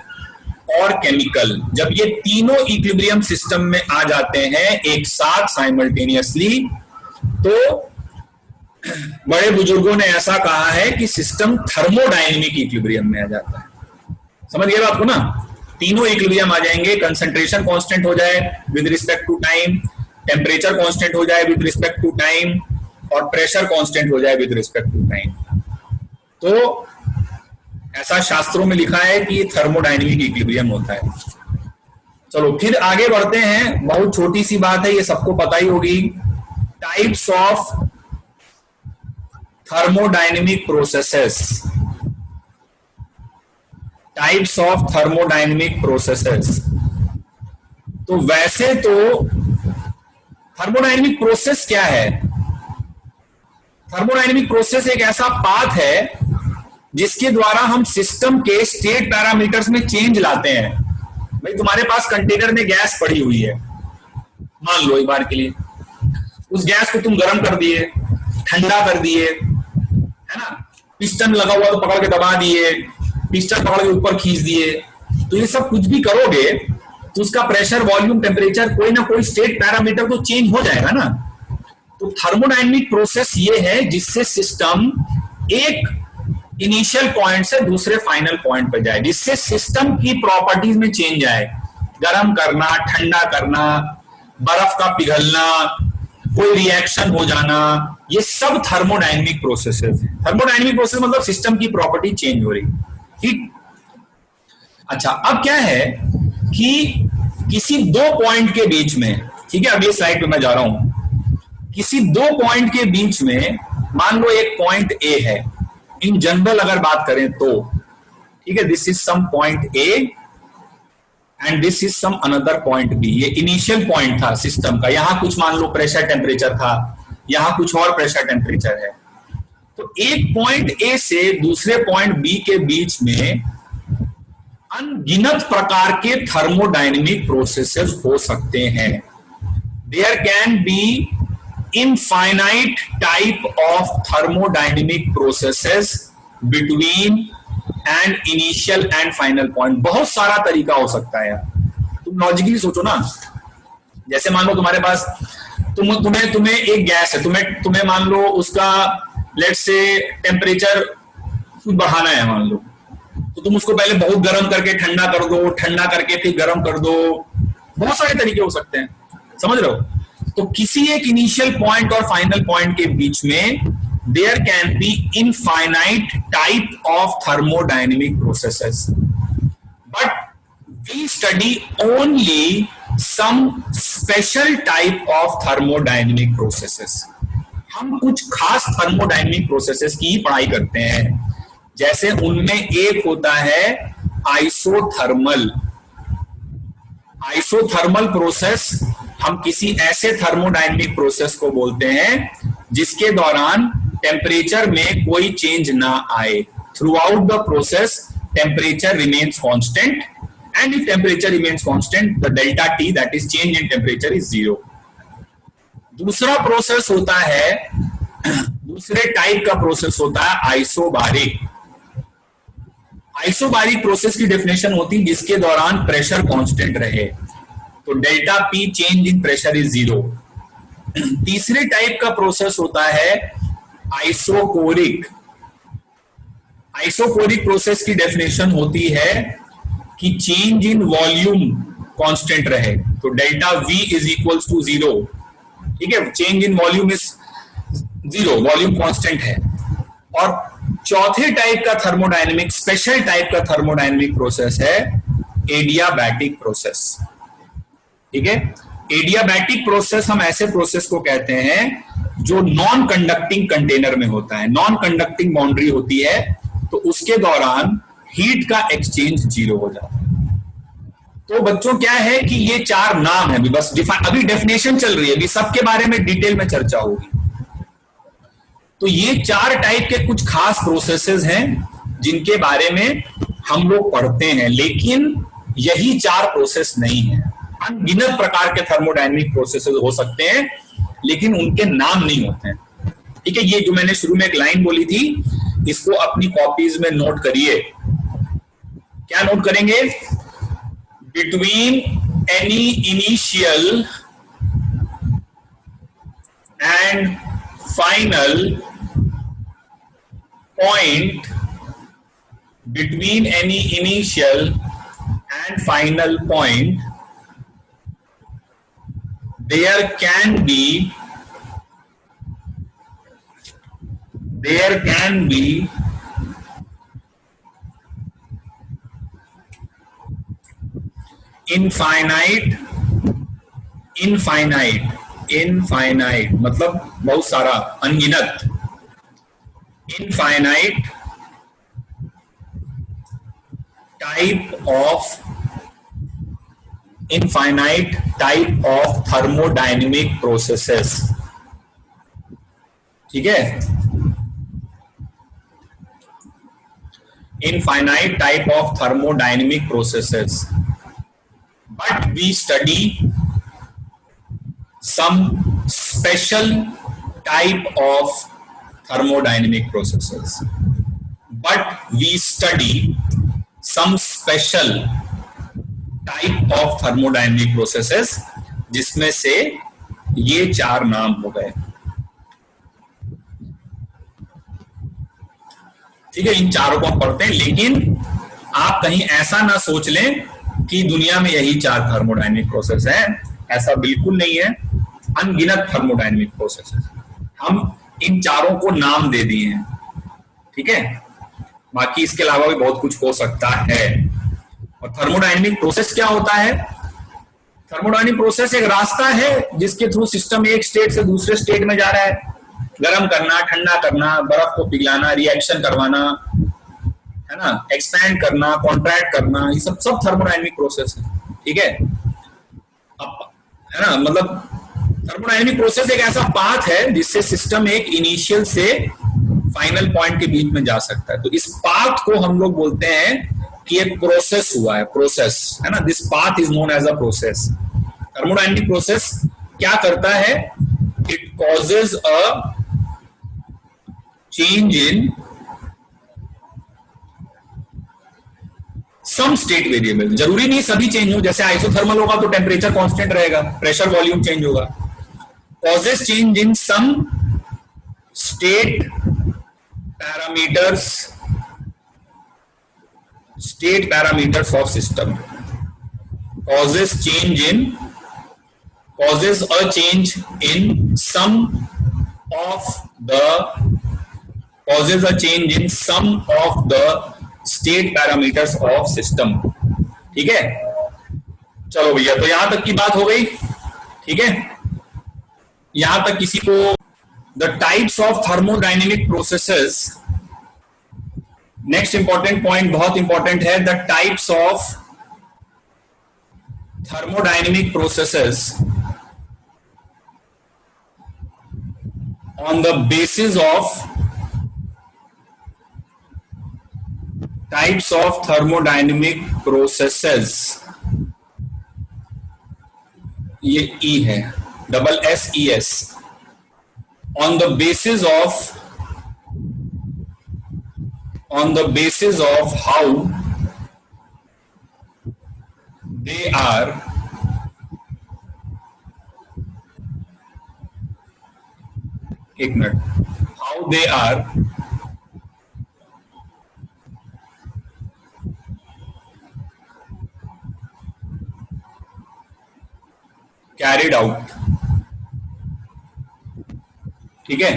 और केमिकल, जब ये तीनों इक्विलिब्रियम सिस्टम में आ जाते हैं एक साथ साइमल्टेनियसली, तो बड़े बुजुर्गों ने ऐसा कहा है कि सिस्टम थर्मोडायनेमिक इक्विलिब्रियम में आ जाता है। समझ गए बात को ना? तीनों इक्विलिब्रियम आ जाएंगे, कंसंट्रेशन कांस्टेंट हो जाए with respect to time, temperature constant हो जाए विद रिस्पेक्ट टू टाइम, और प्रेशर कांस्टेंट हो जाए विद रिस्पेक्ट टू टाइम। तो ऐसा शास्त्रों में लिखा है कि थर्मोडायनेमिक इक्विलिब्रियम होता है। चलो फिर आगे बढ़ते हैं, बहुत छोटी सी बात है, ये सबको पता ही होगी। Types of thermodynamic processes, types of thermodynamic processes. तो वैसे तो थर्मोडायनेमिक प्रोसेस क्या है? थर्मोडायनेमिक प्रोसेस एक ऐसा पाथ है जिसके द्वारा हम सिस्टम के स्टेट पैरामीटर्स में चेंज लाते हैं। भाई तुम्हारे पास कंटेनर में गैस पड़ी हुई है, मान लो एक बार के लिए, उस गैस को तुम गर्म कर दिए, ठंडा कर दिए, है ना, पिस्टन लगा हुआ तो पकड़ के दबा दिए, पिस्टन पकड़ के ऊपर खींच दिए, तो ये सब कुछ भी करोगे तो उसका प्रेशर, वॉल्यूम, टेम्परेचर, कोई ना कोई स्टेट पैरामीटर तो चेंज हो जाएगा ना। तो थर्मोडायनेमिक प्रोसेस ये है जिससे सिस्टम एक इनिशियल पॉइंट से दूसरे फाइनल पॉइंट पर जाए, जिससे सिस्टम की प्रॉपर्टीज में चेंज आए, गर्म करना, ठंडा करना, बर्फ का पिघलना, कोई रिएक्शन हो जाना, ये सब थर्मोडायनेमिक प्रोसेसेस हैं। थर्मोडायनेमिक प्रोसेस मतलब सिस्टम की प्रॉपर्टी चेंज हो रही, ठीक। अच्छा, अब क्या है कि किसी दो पॉइंट के बीच में, ठीक है, अगली स्लाइड पे मैं जा रहा हूं, किसी दो पॉइंट के बीच में, मान लो एक पॉइंट ए है, इन जनरल अगर बात करें तो, ठीक है, this is some point A and this is some another point B. ये इनिशियल पॉइंट था सिस्टम का, यहां कुछ मान लो प्रेशर टेम्परेचर था, यहां कुछ और प्रेशर टेम्परेचर है। तो एक पॉइंट ए से दूसरे पॉइंट बी के बीच में अनगिनत प्रकार के थर्मोडायनेमिक प्रोसेसेस हो सकते हैं। There can be infinite type of thermodynamic processes between and initial and final point। बहुत सारा तरीका हो सकता है यार, तुम लॉजिकली सोचो ना। जैसे मान लो तुम्हारे पास तुम्हें एक गैस है, तुम्हें मान लो उसका लेट्स से टेम्परेचर कुछ बढ़ाना है मान लो, तो तुम उसको पहले बहुत गर्म करके ठंडा कर दो, ठंडा करके फिर गर्म कर दो, बहुत सारे तरीके हो सकते हैं, समझ रहे हो। तो किसी एक इनिशियल पॉइंट और फाइनल पॉइंट के बीच में there can be infinite type of thermodynamic processes, but we study only some special type of thermodynamic processes. हम कुछ खास थर्मोडायनेमिक प्रोसेसेस की पढ़ाई करते हैं, जैसे उनमें एक होता है आइसोथर्मल। आइसोथर्मल प्रोसेस हम किसी ऐसे थर्मोडायनेमिक प्रोसेस को बोलते हैं जिसके दौरान टेम्परेचर में कोई चेंज ना आए। Through out the process temperature remains constant and if temperature remains constant the delta T, that is change in temperature, is zero. दूसरा प्रोसेस होता है, दूसरे टाइप का प्रोसेस होता है आइसोबारिक। आइसोबारिक प्रोसेस की डेफिनेशन होती है जिसके दौरान प्रेशर कांस्टेंट रहे, तो delta P change in pressure is zero. तीसरे टाइप का प्रोसेस होता है आइसोकोरिक। आइसोकोरिक प्रोसेस की डेफिनेशन होती है कि चेंज इन वॉल्यूम कांस्टेंट रहे, तो delta V is equals to zero, ठीक है, change in volume is zero, volume constant है। और चौथे टाइप का थर्मोडायनेमिक, स्पेशल टाइप का थर्मोडायनेमिक प्रोसेस है एडियाबैटिक प्रोसेस, ठीक है। एडियाबैटिक प्रोसेस हम ऐसे प्रोसेस को कहते हैं जो नॉन कंडक्टिंग कंटेनर में होता है, नॉन कंडक्टिंग बाउंड्री होती है, तो उसके दौरान हीट का एक्सचेंज जीरो हो जाता है। तो बच्चों क्या है कि ये चार नाम है, बस अभी डेफिनेशन चल रही है, अभी सबके बारे में डिटेल में चर्चा होगी। तो ये चार टाइप के कुछ खास प्रोसेसेस हैं जिनके बारे में हम लोग पढ़ते हैं, लेकिन यही चार प्रोसेस नहीं है। अनगिनत प्रकार के थर्मोडायनेमिक प्रोसेसेस हो सकते हैं लेकिन उनके नाम नहीं होते हैं, ठीक है। ये जो मैंने शुरू में एक लाइन बोली थी, इसको अपनी कॉपीज में नोट करिए। क्या नोट करेंगे? Between any initial and final point, between any initial and final point there can be infinite, infinite, infinite मतलब बहुत सारा, अनगिनत, infinite type of, infinite type of thermodynamic processes. ठीक है, infinite type of thermodynamic processes, but we study some special type of thermodynamic processes, but we study some special type of thermodynamic processes, जिसमें से ये 4 नाम हो गए। ठीक है, इन चारों को हम पढ़ते हैं, लेकिन आप कहीं ऐसा ना सोच लें कि दुनिया में यही 4 थर्मोडायनेमिक प्रोसेस हैं, ऐसा बिल्कुल नहीं है। अनगिनत थर्मोडायनेमिक प्रोसेसेस, हम इन चारों को नाम दे दिए हैं। ठीक है, बाकी इसके अलावा भी बहुत कुछ हो सकता है। और थर्मोडायनेमिक प्रोसेस क्या होता है? थर्मोडायनेमिक प्रोसेस एक रास्ता है जिसके थ्रू सिस्टम एक स्टेट से दूसरे स्टेट में जा रहा है। गर्म करना, ठंडा करना, बर्फ को पिघलाना, रिएक्शन करवाना, है ना, एक्सपैंड करना, कॉन्ट्रैक्ट करना, ये सब थर्मोडायनेमिक प्रोसेस है। ठीक है, अब है ना, मतलब थर्मोडायनेमिक प्रोसेस एक ऐसा पाथ है जिससे सिस्टम एक इनिशियल से फाइनल पॉइंट के बीच में जा सकता है। तो इस पाथ को हम लोग बोलते हैं कि एक प्रोसेस हुआ है, प्रोसेस, है ना, this path is known as a process. Thermodynamic process क्या करता है? It causes a change in some state variable, जरूरी नहीं सभी चेंज हो, जैसे आइसोथर्मल होगा तो टेम्परेचर कांस्टेंट रहेगा, प्रेशर वॉल्यूम चेंज होगा। causes change in some state parameters, state parameters of system, causes a change in some of the, causes a change in some of the state parameters of system। ठीक है, चलो भैया, तो यहां तक की बात हो गई। ठीक है, यहां तक किसी को the types of thermodynamic processes, next important point बहुत इंपॉर्टेंट है, the types of thermodynamic processes on the basis of, types of thermodynamic processes, ये E है, double SES, on the basis of how they are एक minute, how they are carried out। ठीक है,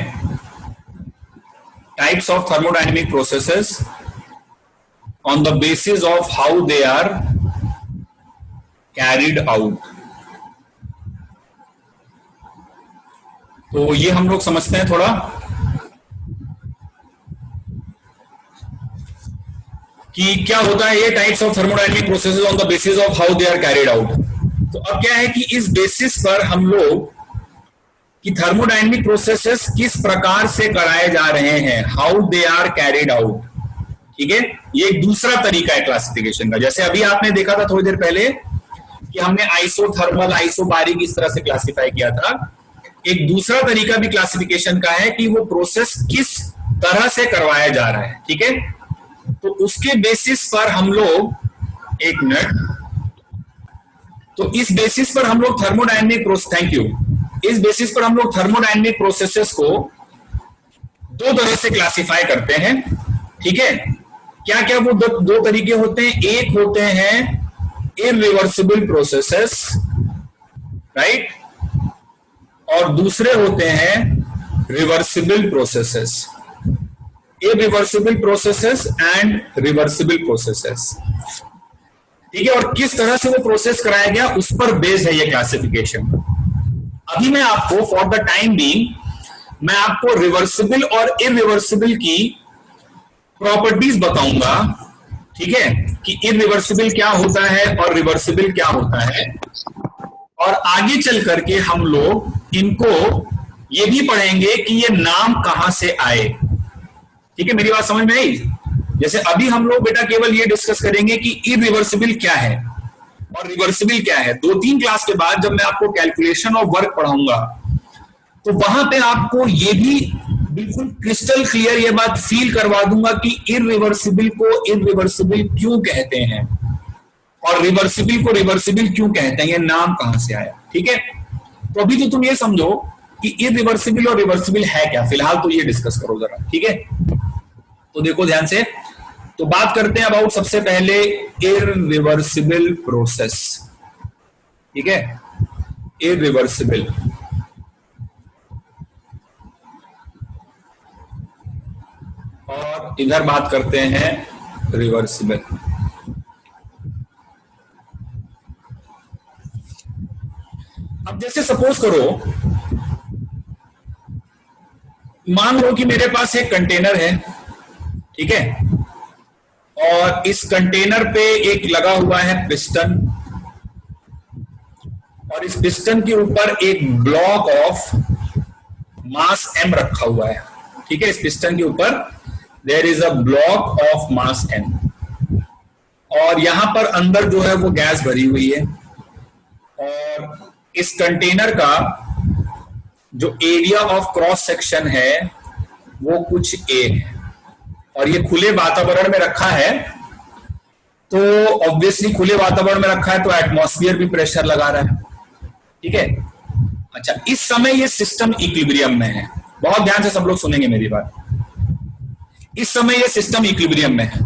types of thermodynamic processes on the basis of how they are carried out. तो ये हम लोग समझते हैं थोड़ा कि क्या होता है ये types of thermodynamic processes on the basis of how they are carried out. तो अब क्या है कि इस बेसिस पर हम लोग कि थर्मोडायनेमिक प्रोसेसेस किस प्रकार से कराए जा रहे हैं, how they are carried out. ठीक है, ये एक दूसरा तरीका है क्लासिफिकेशन का। जैसे अभी आपने देखा था थोड़ी देर पहले कि हमने आइसोथर्मल, आइसोबारिक इस तरह से क्लासिफाई किया था। एक दूसरा तरीका भी क्लासिफिकेशन का है कि वो प्रोसेस किस तरह से करवाया जा रहा है। ठीक है, तो उसके बेसिस पर हम लोग, एक मिनट, तो इस बेसिस पर हम लोग थर्मोडायनेमिक प्रोसेस, थैंक यू, इस बेसिस पर हम लोग थर्मोडायनेमिक प्रोसेसेस को दो तरह से क्लासिफाई करते हैं। ठीक है, क्या क्या वो दो तरीके होते हैं? एक होते हैं इरिवर्सिबल प्रोसेसेस, राइट, और दूसरे होते हैं reversible processes. Irreversible processes and reversible processes. ठीक है, और किस तरह से वो प्रोसेस कराया गया उस पर बेस्ड है ये क्लासिफिकेशन। अभी मैं आपको फॉर द टाइम बीइंग मैं आपको रिवर्सिबल और इरिवर्सिबल की प्रॉपर्टीज बताऊंगा, ठीक है, कि इरिवर्सिबल क्या होता है और रिवर्सिबल क्या होता है, और आगे चल करके हम लोग इनको ये भी पढ़ेंगे कि ये नाम कहां से आए। ठीक है, मेरी बात समझ में आई? जैसे अभी हम लोग बेटा केवल ये डिस्कस करेंगे कि इरिवर्सिबल क्या है और रिवर्सिबल क्या है। 2-3 क्लास के बाद जब मैं आपको कैलकुलेशन ऑफ वर्क पढ़ाऊंगा तो वहां पे आपको ये भी बिल्कुल क्रिस्टल क्लियर ये बात फील करवा दूंगा कि इरिवर्सिबल को इरिवर्सिबल क्यों कहते हैं और रिवर्सिबल को रिवर्सिबल क्यों कहते हैं, ये नाम कहां से आया। ठीक है, तो अभी तो तुम ये समझो कि इरिवर्सिबल और रिवर्सिबल है क्या, फिलहाल तो ये डिस्कस करो जरा। ठीक है, तो देखो ध्यान से, तो बात करते हैं अबाउट सबसे पहले इरिवर्सिबल प्रोसेस। ठीक है, इरिवर्सिबल, और इधर बात करते हैं रिवर्सिबल। अब जैसे सपोज करो, मान लो कि मेरे पास एक कंटेनर है, ठीक है, और इस कंटेनर पे एक लगा हुआ है पिस्टन, और इस पिस्टन के ऊपर एक ब्लॉक ऑफ मास m रखा हुआ है। ठीक है, इस पिस्टन के ऊपर there is a block of mass m, और यहां पर अंदर जो है वो गैस भरी हुई है, और इस कंटेनर का जो एरिया ऑफ क्रॉस सेक्शन है वो कुछ A है, और ये खुले वातावरण में रखा है, तो ऑब्वियसली खुले वातावरण में रखा है तो एटमॉस्फेयर भी प्रेशर लगा रहा है। ठीक है, अच्छा, इस समय ये सिस्टम इक्विलिब्रियम में है, बहुत ध्यान से सब लोग सुनेंगे मेरी बात। इस समय ये सिस्टम इक्विलिब्रियम में है,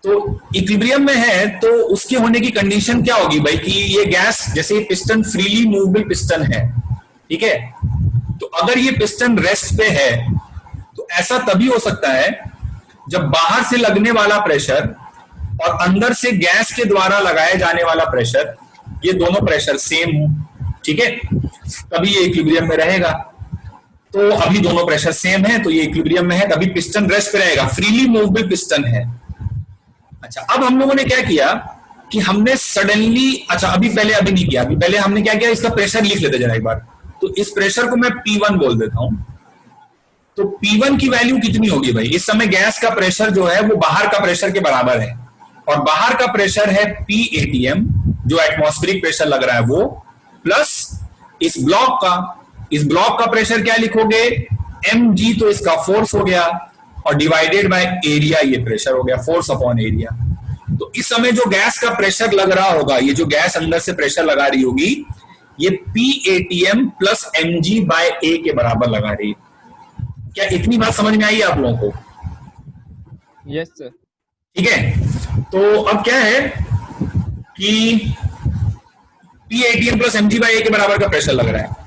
तो इक्विलिब्रियम में है तो उसके होने की कंडीशन क्या होगी भाई, कि ये गैस, जैसे ये पिस्टन फ्रीली मूवेबल पिस्टन है, ठीक है, तो अगर ये पिस्टन रेस्ट पे है तो ऐसा तभी हो सकता है जब बाहर से लगने वाला प्रेशर और अंदर से गैस के द्वारा लगाए जाने वाला प्रेशर, ये दोनों प्रेशर सेम हो। ठीक है, तभी ये इक्विलिब्रियम में रहेगा। तो अभी दोनों प्रेशर सेम है तो ये इक्विलिब्रियम में है, तभी पिस्टन रेस्ट पे रहेगा, फ्रीली मूवेबल पिस्टन है। अच्छा, अब हम लोगों ने क्या किया कि हमने सडनली, अच्छा अभी नहीं किया, अभी पहले हमने क्या किया, इसका प्रेशर लिख लेते जरा एक बार। तो इस प्रेशर को मैं P1 बोल देता हूं। तो P1 की वैल्यू कितनी होगी भाई, इस समय गैस का प्रेशर जो है वो बाहर का प्रेशर के बराबर है, और बाहर का प्रेशर है PATM, जो एटमॉस्फेरिक प्रेशर लग रहा है वो, प्लस इस ब्लॉक का प्रेशर क्या लिखोगे, mg, तो इसका फोर्स हो गया, और डिवाइडेड बाय एरिया, ये प्रेशर हो गया, फोर्स अपॉन एरिया। तो इस समय जो गैस का प्रेशर लग रहा होगा, ये जो गैस अंदर से प्रेशर लगा रही होगी, ये PATM plus mg by A के बराबर लगा रही है। क्या इतनी बात समझ में आई आप लोगों को? Yes sir. ठीक है, तो अब क्या है कि PATM plus mg by A के बराबर का प्रेशर लग रहा है।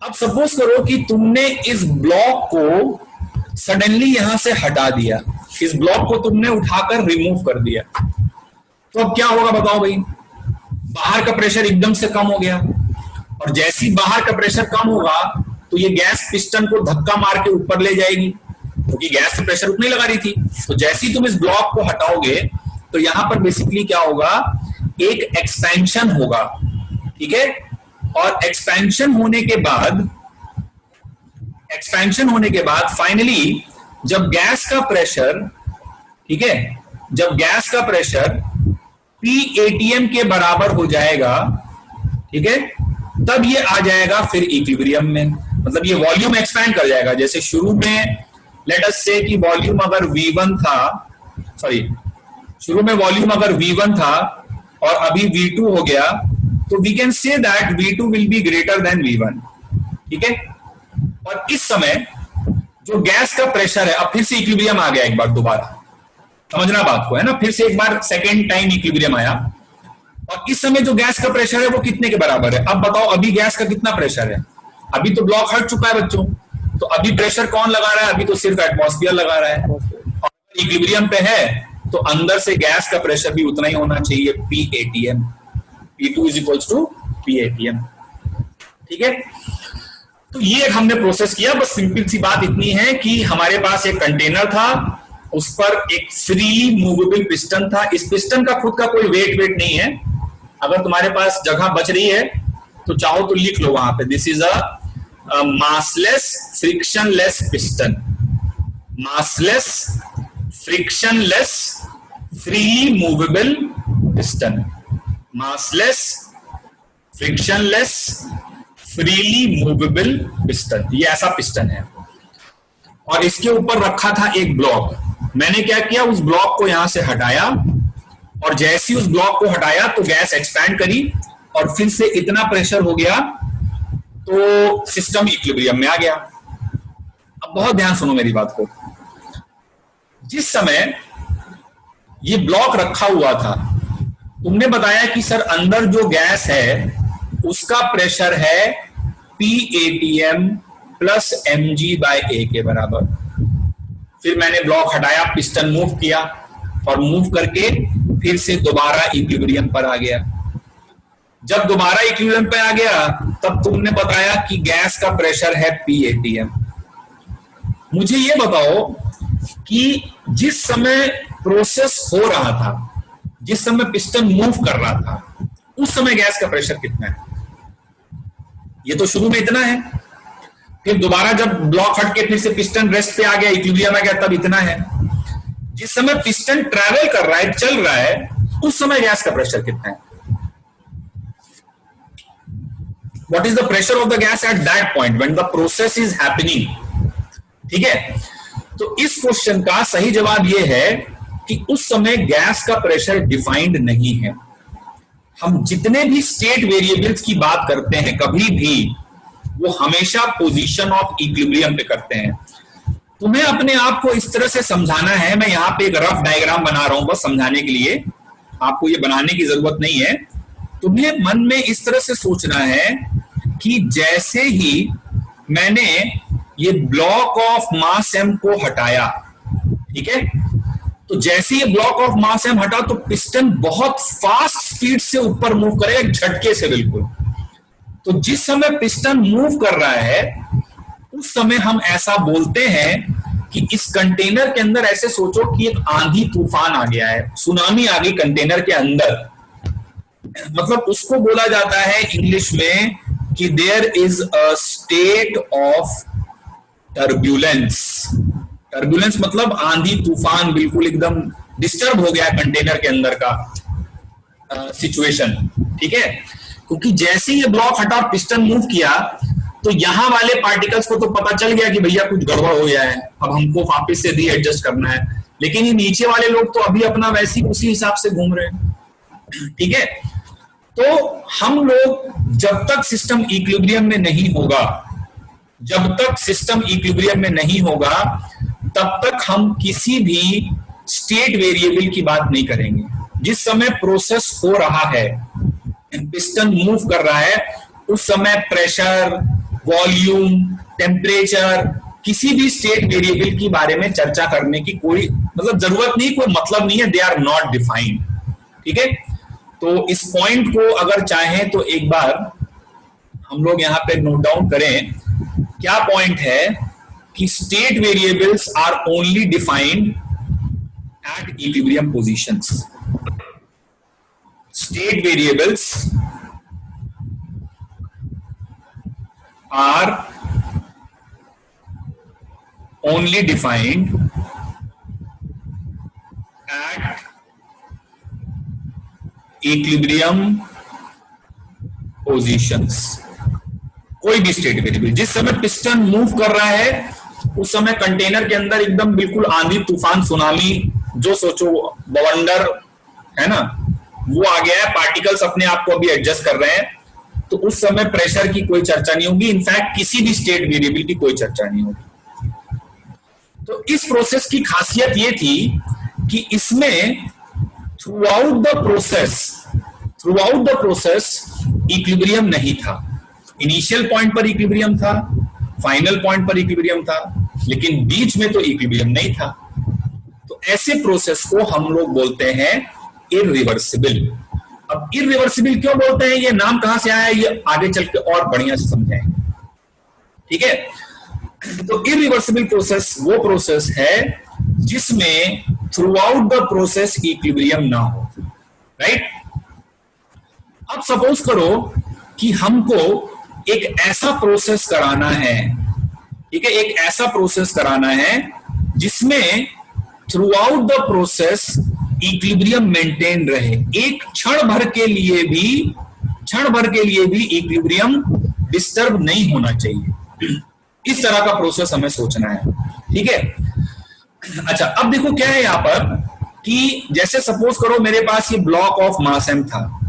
अब सपोज करो कि तुमने इस ब्लॉक को सडनली यहां से हटा दिया, इस ब्लॉक को तुमने उठाकर रिमूव कर दिया, तो अब क्या होगा बताओ भाई, बाहर का प्रेशर एकदम से कम हो गया, और जैसे ही बाहर का प्रेशर कम होगा तो ये गैस पिस्टन को धक्का मार के ऊपर ले जाएगी, क्योंकि गैस से प्रेशर उतना ही लगा रही थी। तो जैसे ही तुम इस ब्लॉक को हटाओगे तो यहां पर बेसिकली क्या होगा, एक एक्सपेंशन होगा। ठीक है, और एक्सपेंशन होने के बाद फाइनली जब गैस का प्रेशर, ठीक है, जब गैस का प्रेशर PATM के बराबर हो जाएगा, ठीक है, तब ये आ जाएगा फिर इक्विलिब्रियम में, मतलब ये वॉल्यूम एक्सपैंड कर जाएगा। जैसे शुरू में लेट अस से कि वॉल्यूम अगर V1 था, शुरू में वॉल्यूम अगर V1 था और अभी V2 हो गया, तो we can say that V2 will be greater than V1। ठीक है, और इस समय जो गैस का प्रेशर है, अब फिर से इक्विलिब्रियम आ गया, एक बार दोबारा समझना बात को, है ना, फिर से एक बार सेकेंड टाइम इक्विलिब्रियम आया, और इस समय जो गैस का प्रेशर है वो कितने के बराबर है। अब बताओ अभी गैस का कितना प्रेशर है, अभी तो ब्लॉक हट चुका है बच्चों, तो अभी प्रेशर कौन लगा रहा है, अभी तो सिर्फ एटमॉस्फेयर लगा रहा है, और इक्विलिब्रियम पे है तो अंदर से गैस का प्रेशर भी उतना ही होना चाहिए, PATM। P2 is equals to PATM। ठीक है, तो ये हमने प्रोसेस किया। बस सिंपल सी बात इतनी है कि हमारे पास एक कंटेनर था, उस पर एक फ्रीली मूवेबल पिस्टन था। इस पिस्टन का खुद का कोई वेट नहीं है। अगर तुम्हारे पास जगह बच रही है तो चाहो तो लिख लो वहां पे, this is a massless frictionless piston. Massless frictionless freely movable piston. Massless frictionless freely movable piston, ये ऐसा पिस्टन है। और इसके ऊपर रखा था एक ब्लॉक। मैंने क्या किया, उस ब्लॉक को यहां से हटाया, और जैसे ही उस ब्लॉक को हटाया तो गैस एक्सपैंड करी और फिर से इतना प्रेशर हो गया तो सिस्टम इक्विलिब्रियम में आ गया। अब बहुत ध्यान सुनो मेरी बात को। जिस समय ये ब्लॉक रखा हुआ था, तुमने बताया कि सर अंदर जो गैस है उसका प्रेशर है PATM प्लस mg/A के बराबर। फिर मैंने ब्लॉक हटाया, पिस्टन मूव किया, और मूव करके फिर से दोबारा इक्विलिब्रियम पर आ गया। जब दोबारा इक्विलिब्रियम पे आ गया तब तुमने बताया कि गैस का प्रेशर है PATM। मुझे ये बताओ कि जिस समय प्रोसेस हो रहा था, जिस समय पिस्टन मूव कर रहा था, उस समय गैस का प्रेशर कितना है? ये तो शुरू में इतना है, फिर दोबारा जब ब्लॉक हट के फिर से पिस्टन रेस्ट पे आ गया, इक्विलिब्रियम में गया, तब इतना है। जिस समय पिस्टन ट्रैवल कर रहा है, चल रहा है, उस समय गैस का प्रेशर कितना है? What is the pressure of the gas at that point when the process is happening? ठीक है, तो इस क्वेश्चन का सही जवाब यह है कि उस समय गैस का प्रेशर डिफाइंड नहीं है। हम जितने भी स्टेट वेरिएबल्स की बात करते हैं, कभी भी वो हमेशा पोजीशन ऑफ इक्विलिब्रियम पे करते हैं। तुम्हें अपने आप को इस तरह से समझाना है, मैं यहां पे एक रफ डायग्राम बना रहा हूं बस समझाने के लिए, आपको ये बनाने की जरूरत नहीं है। तुम्हें मन में इस तरह से सोचना है कि जैसे ही मैंने ये ब्लॉक ऑफ मास m को हटाया, ठीक है, तो जैसे ये ब्लॉक ऑफ मास m हटा तो पिस्टन बहुत फास्ट स्पीड से ऊपर मूव करेगा, झटके से बिल्कुल। तो जिस समय पिस्टन मूव कर रहा है उस समय हम ऐसा बोलते हैं कि इस कंटेनर के अंदर, ऐसे सोचो कि एक आंधी तूफान आ गया है, सुनामी आ गई कंटेनर के अंदर। मतलब उसको बोला जाता है इंग्लिश में कि there is a state of turbulence. Turbulence मतलब आंधी तूफान, बिल्कुल एकदम डिस्टर्ब हो गया कंटेनर के अंदर का सिचुएशन, ठीक है। क्योंकि जैसे ये ब्लॉक हटा, पिस्टन मूव किया, तो यहां वाले पार्टिकल्स को तो पता चल गया कि भैया कुछ गड़बड़ हो गया है, अब हमको वापस से रीएडजस्ट करना है। लेकिन ये नीचे वाले लोग तो अभी अपना वैसे ही उसी हिसाब से घूम रहे हैं, ठीक है। तो हम लोग जब तक सिस्टम इक्विलिब्रियम में नहीं होगा, जब तक सिस्टम इक्विलिब्रियम में नहीं होगा, तब तक हम किसी भी स्टेट वेरिएबल की बात नहीं करेंगे। जिस समय प्रोसेस हो रहा है, पिस्टन मूव कर रहा है, उस समय प्रेशर, वॉल्यूम, टेम्परेचर, किसी भी स्टेट वेरिएबल के बारे में चर्चा करने की कोई मतलब जरूरत नहीं, कोई मतलब नहीं है, दे आर नॉट डिफाइंड, ठीक है। तो इस पॉइंट को अगर चाहें तो एक बार हम लोग यहां पे नोट डाउन करें। क्या पॉइंट है कि state variables are only defined at equilibrium positions. State variables are only defined at equilibrium positions। कोई भी स्टेट वेरिएबल, जिस समय पिस्टन मूव कर रहा है उस समय कंटेनर के अंदर एकदम बिल्कुल आंधी तूफान, सुनामी, जो सोचो बवंडर है ना, वो आ गया है, पार्टिकल्स अपने आप को अभी एडजस्ट कर रहे हैं, तो उस समय प्रेशर की कोई चर्चा नहीं होगी, इनफैक्ट किसी भी स्टेट वेरिएबल की कोई चर्चा नहीं होगी। तो इस प्रोसेस की खासियत ये थी कि इसमें through out the process equilibrium नहीं था। इनिशियल पॉइंट पर इक्विलिब्रियम था, फाइनल पॉइंट पर इक्विलिब्रियम था, लेकिन बीच में तो इक्विलिब्रियम नहीं था। तो ऐसे प्रोसेस को हम लोग बोलते हैं इरिवर्सिबल। अब इरिवर्सिबल क्यों बोलते हैं, ये नाम कहां से आया, ये आगे चल के और बढ़िया से समझाएंगे। ठीक है, तो इरिवर्सिबल प्रोसेस वो प्रोसेस है जिसमें through out the process equilibrium ना हो, राइट। अब सपोज करो कि हमको एक ऐसा प्रोसेस कराना है, ठीक है, एक ऐसा प्रोसेस कराना है जिसमें through out the process equilibrium maintain रहे, एक क्षण भर के लिए भी इक्विलिब्रियम डिस्टर्ब नहीं होना चाहिए। इस तरह का प्रोसेस हमें सोचना है, ठीक है। अच्छा, अब देखो क्या है यहां पर कि जैसे सपोज करो मेरे पास ये ब्लॉक ऑफ मास m था,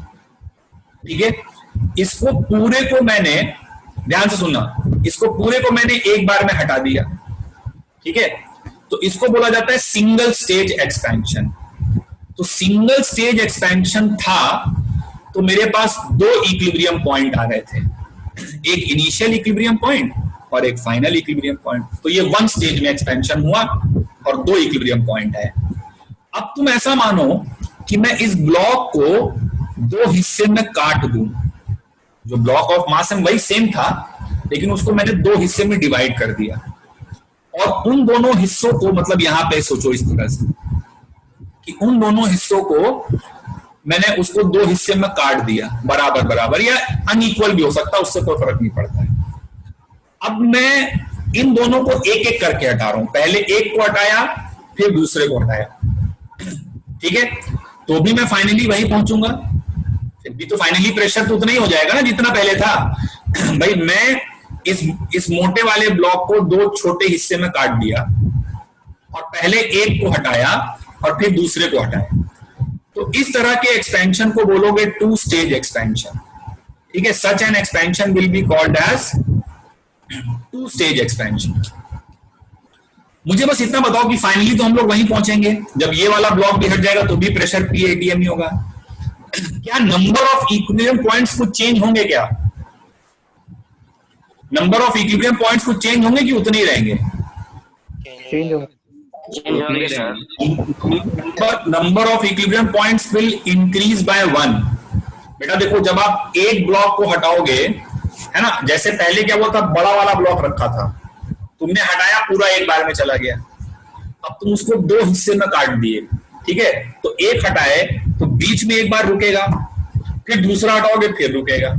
ठीक है, इसको पूरे को मैंने, ध्यान से सुनना, इसको पूरे को मैंने एक बार में हटा दिया, ठीक है, तो इसको बोला जाता है सिंगल स्टेज एक्सपेंशन। तो सिंगल स्टेज एक्सपेंशन था तो मेरे पास दो इक्विलिब्रियम पॉइंट आ रहे थे, एक इनिशियल इक्विलिब्रियम पॉइंट और एक फाइनल इक्विलिब्रियम पॉइंट। तो ये वन स्टेज में एक्सपेंशन हुआ और दो इक्विलिब्रियम पॉइंट है। अब तुम ऐसा मानो कि मैं इस ब्लॉक को दो हिस्से में काट दूं, जो ब्लॉक ऑफ मास m वही सेम था लेकिन उसको मैंने दो हिस्से में डिवाइड कर दिया, और उन दोनों हिस्सों को, मतलब यहां पे सोचो इस तरह से कि उन दोनों हिस्सों को मैंने उसको दो हिस्से में काट दिया, बराबर बराबर या अनइक्वल भी हो सकता है, उससे कोई फर्क नहीं पड़ता है। अब मैं इन दोनों को एक एक करके हटा रहा हूं, पहले एक को हटाया फिर दूसरे को हटाया, ठीक है, तो भी मैं फाइनली वही पहुंचूंगा, फिर भी तो फाइनली प्रेशर तो उतना ही हो जाएगा ना जितना पहले था। भाई मैं इस मोटे वाले ब्लॉक को दो छोटे हिस्से में काट दिया और पहले एक को हटाया और फिर दूसरे को हटाया, तो इस तरह के एक्सपेंशन को बोलोगे टू स्टेज एक्सपेंशन, ठीक है। Such an expansion will be called as two stage expansion. मुझे बस इतना बताओ कि फाइनली तो हम लोग वहीं पहुंचेंगे, जब ये वाला ब्लॉक भी हट जाएगा तो भी प्रेशर PATM ही होगा। क्या नंबर ऑफ इक्विलिब्रियम पॉइंट्स कुछ चेंज होंगे, क्या नंबर ऑफ इक्विलिब्रियम पॉइंट्स कुछ चेंज होंगे कि उतने ही रहेंगे? चेंज होगा। Number of equilibrium points will increase by 1। बेटा देखो, जब आप एक ब्लॉक को हटाओगे, है ना, जैसे पहले क्या हुआ था, बड़ा वाला ब्लॉक रखा था, तुमने हटाया, पूरा एक बार में चला गया, अब तुम उसको दो हिस्से में काट दिए, ठीक है, तो एक हटाए तो बीच में एक बार रुकेगा, फिर दूसरा हटाओगे फिर रुकेगा,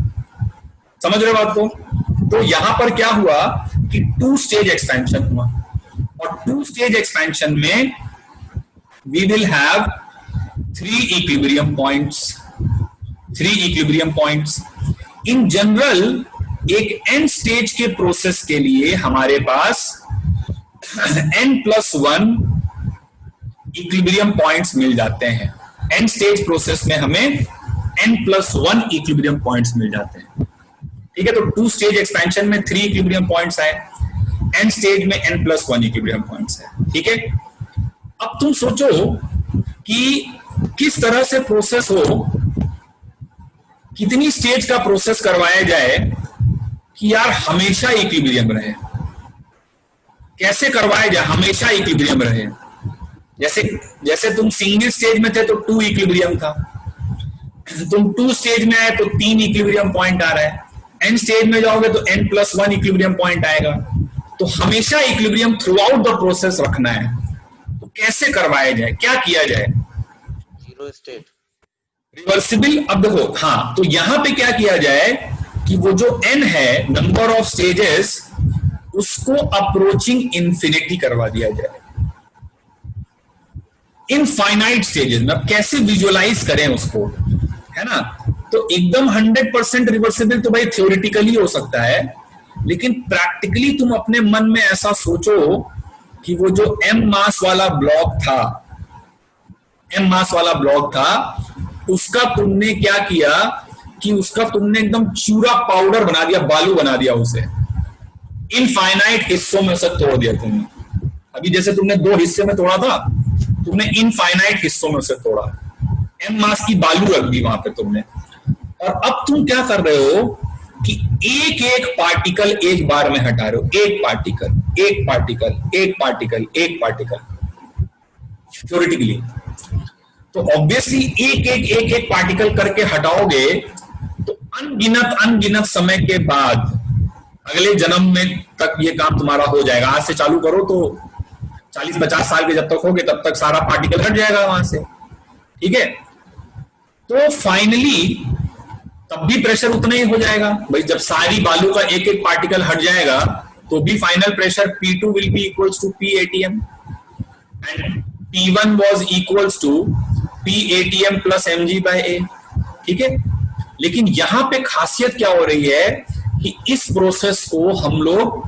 समझ रहे हो बात को? तो यहां पर क्या हुआ कि टू स्टेज एक्सपेंशन हुआ, और टू स्टेज एक्सपेंशन में we will have three equilibrium points. In general एक n स्टेज के प्रोसेस के लिए हमारे पास n+1 इक्विलिब्रियम पॉइंट्स मिल जाते हैं। n स्टेज प्रोसेस में हमें n+1 इक्विलिब्रियम पॉइंट्स मिल जाते हैं, ठीक है। तो टू स्टेज एक्सपेंशन में 3 इक्विलिब्रियम पॉइंट्स आए, n स्टेज में n+1 इक्विलिब्रियम पॉइंट्स है, ठीक है। अब तुम सोचो कि किस तरह से प्रोसेस हो, कितनी स्टेज का प्रोसेस करवाया जाए कि यार हमेशा इक्विलिब्रियम रहे, कैसे करवाया जाए हमेशा इक्विलिब्रियम रहे। जैसे तुम सिंगल स्टेज में थे तो 2 इक्विलिब्रियम था, तुम 2 स्टेज में आए तो 3 इक्विलिब्रियम पॉइंट आ रहा है, n स्टेज में जाओगे तो n+1 इक्विलिब्रियम पॉइंट आएगा। तो हमेशा equilibrium through out the process रखना है, तो कैसे करवाया जाए, क्या किया जाए? Zero state reversible. अब देखो, हाँ, तो यहां पे क्या किया जाए कि वो जो n है, नंबर ऑफ स्टेजेस, उसको अप्रोचिंग इंफिनिटी करवा दिया जाए, इनफाइनाइट स्टेजेस में। अब कैसे विजुअलाइज करें उसको, है ना? तो एकदम 100% रिवर्सिबल तो भाई थ्योरेटिकली हो सकता है, लेकिन प्रैक्टिकली तुम अपने मन में ऐसा सोचो कि वो जो m मास वाला ब्लॉक था, उसका तुमने क्या किया कि उसका तुमने एकदम चूरा पाउडर बना दिया, बालू बना दिया, उसे इनफाइनाइट हिस्सों में से तोड़ दिया तुमने। अभी जैसे तुमने 2 हिस्से में तोड़ा था, तुमने इनफाइनाइट हिस्सों में से तोड़ा, m मास की बालू रख दी वहां पे तुमने। और अब तुम क्या कर रहे हो कि एक एक पार्टिकल एक बार में हटा रहे हो, एक पार्टिकल, थ्योरेटिकली। तो ऑब्वियसली एक एक पार्टिकल करके हटाओगे तो अनगिनत समय के बाद अगले जन्म में तक ये काम तुम्हारा हो जाएगा। आज से चालू करो तो 40-50 साल के जब तक होगे तब तक सारा पार्टिकल हट जाएगा वहां से, ठीक है। तो फाइनली तब भी प्रेशर उतना ही हो जाएगा भाई, जब सारी बालू का एक एक पार्टिकल हट जाएगा तो भी final pressure P2 will be equals to P ATM and P1 was equals to P ATM plus mg by A, ठीक है। लेकिन यहां पे खासियत क्या हो रही है कि इस प्रोसेस को हम लोग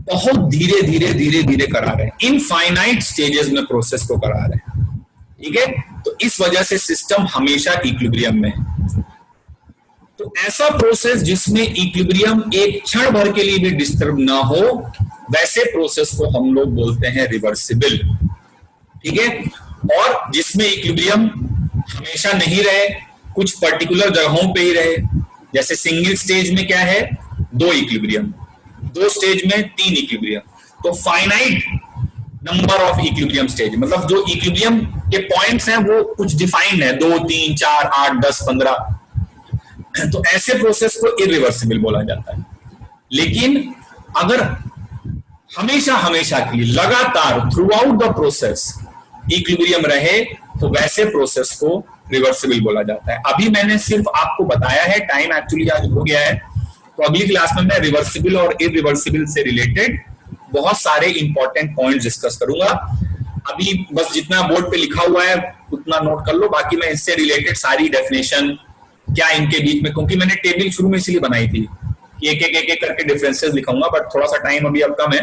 बहुत धीरे धीरे करा रहे हैं, इनफाइनाइट स्टेजेस में प्रोसेस को करा रहे हैं, ठीक है। तो इस वजह से सिस्टम हमेशा इक्विलिब्रियम में है। तो ऐसा प्रोसेस जिसमें इक्विलिब्रियम एक क्षण भर के लिए भी डिस्टर्ब ना हो, वैसे प्रोसेस को हम लोग बोलते हैं रिवर्सिबल, ठीक है। और जिसमें इक्विलिब्रियम हमेशा नहीं रहे, कुछ पर्टिकुलर जगहों पे ही रहे, जैसे सिंगल स्टेज में क्या है 2 इक्विलिब्रियम, 2 स्टेज में 3 इक्विलिब्रियम। तो finite number of equilibrium stage, मतलब जो इक्विलिब्रियम के पॉइंट्स हैं वो कुछ डिफाइंड है, 2, 3, 4, 8, 10, 15। तो ऐसे प्रोसेस को इरिवर्सिबल बोला जाता है। लेकिन अगर हमेशा के लिए लगातार through out the process equilibrium रहे तो वैसे प्रोसेस को रिवर्सिबल बोला जाता है। अभी मैंने सिर्फ आपको बताया है, टाइम एक्चुअली आज हो गया है, तो अगली क्लास में मैं रिवर्सिबल और इरिवर्सिबल से रिलेटेड बहुत सारे इंपॉर्टेंट पॉइंट्स डिस्कस करूंगा। अभी बस जितना बोर्ड पे लिखा हुआ है उतना नोट कर लो, बाकी मैं इससे रिलेटेड सारी डेफिनेशन क्या इनके बीच में, क्योंकि मैंने टेबल शुरू में इसलिए बनाई थी कि एक करके डिफरेंसेस लिखाऊंगा, बट थोड़ा सा टाइम अभी अब कम है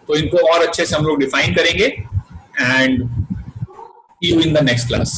तो इनको और अच्छे से हम लोग डिफाइन करेंगे and see you in the next class.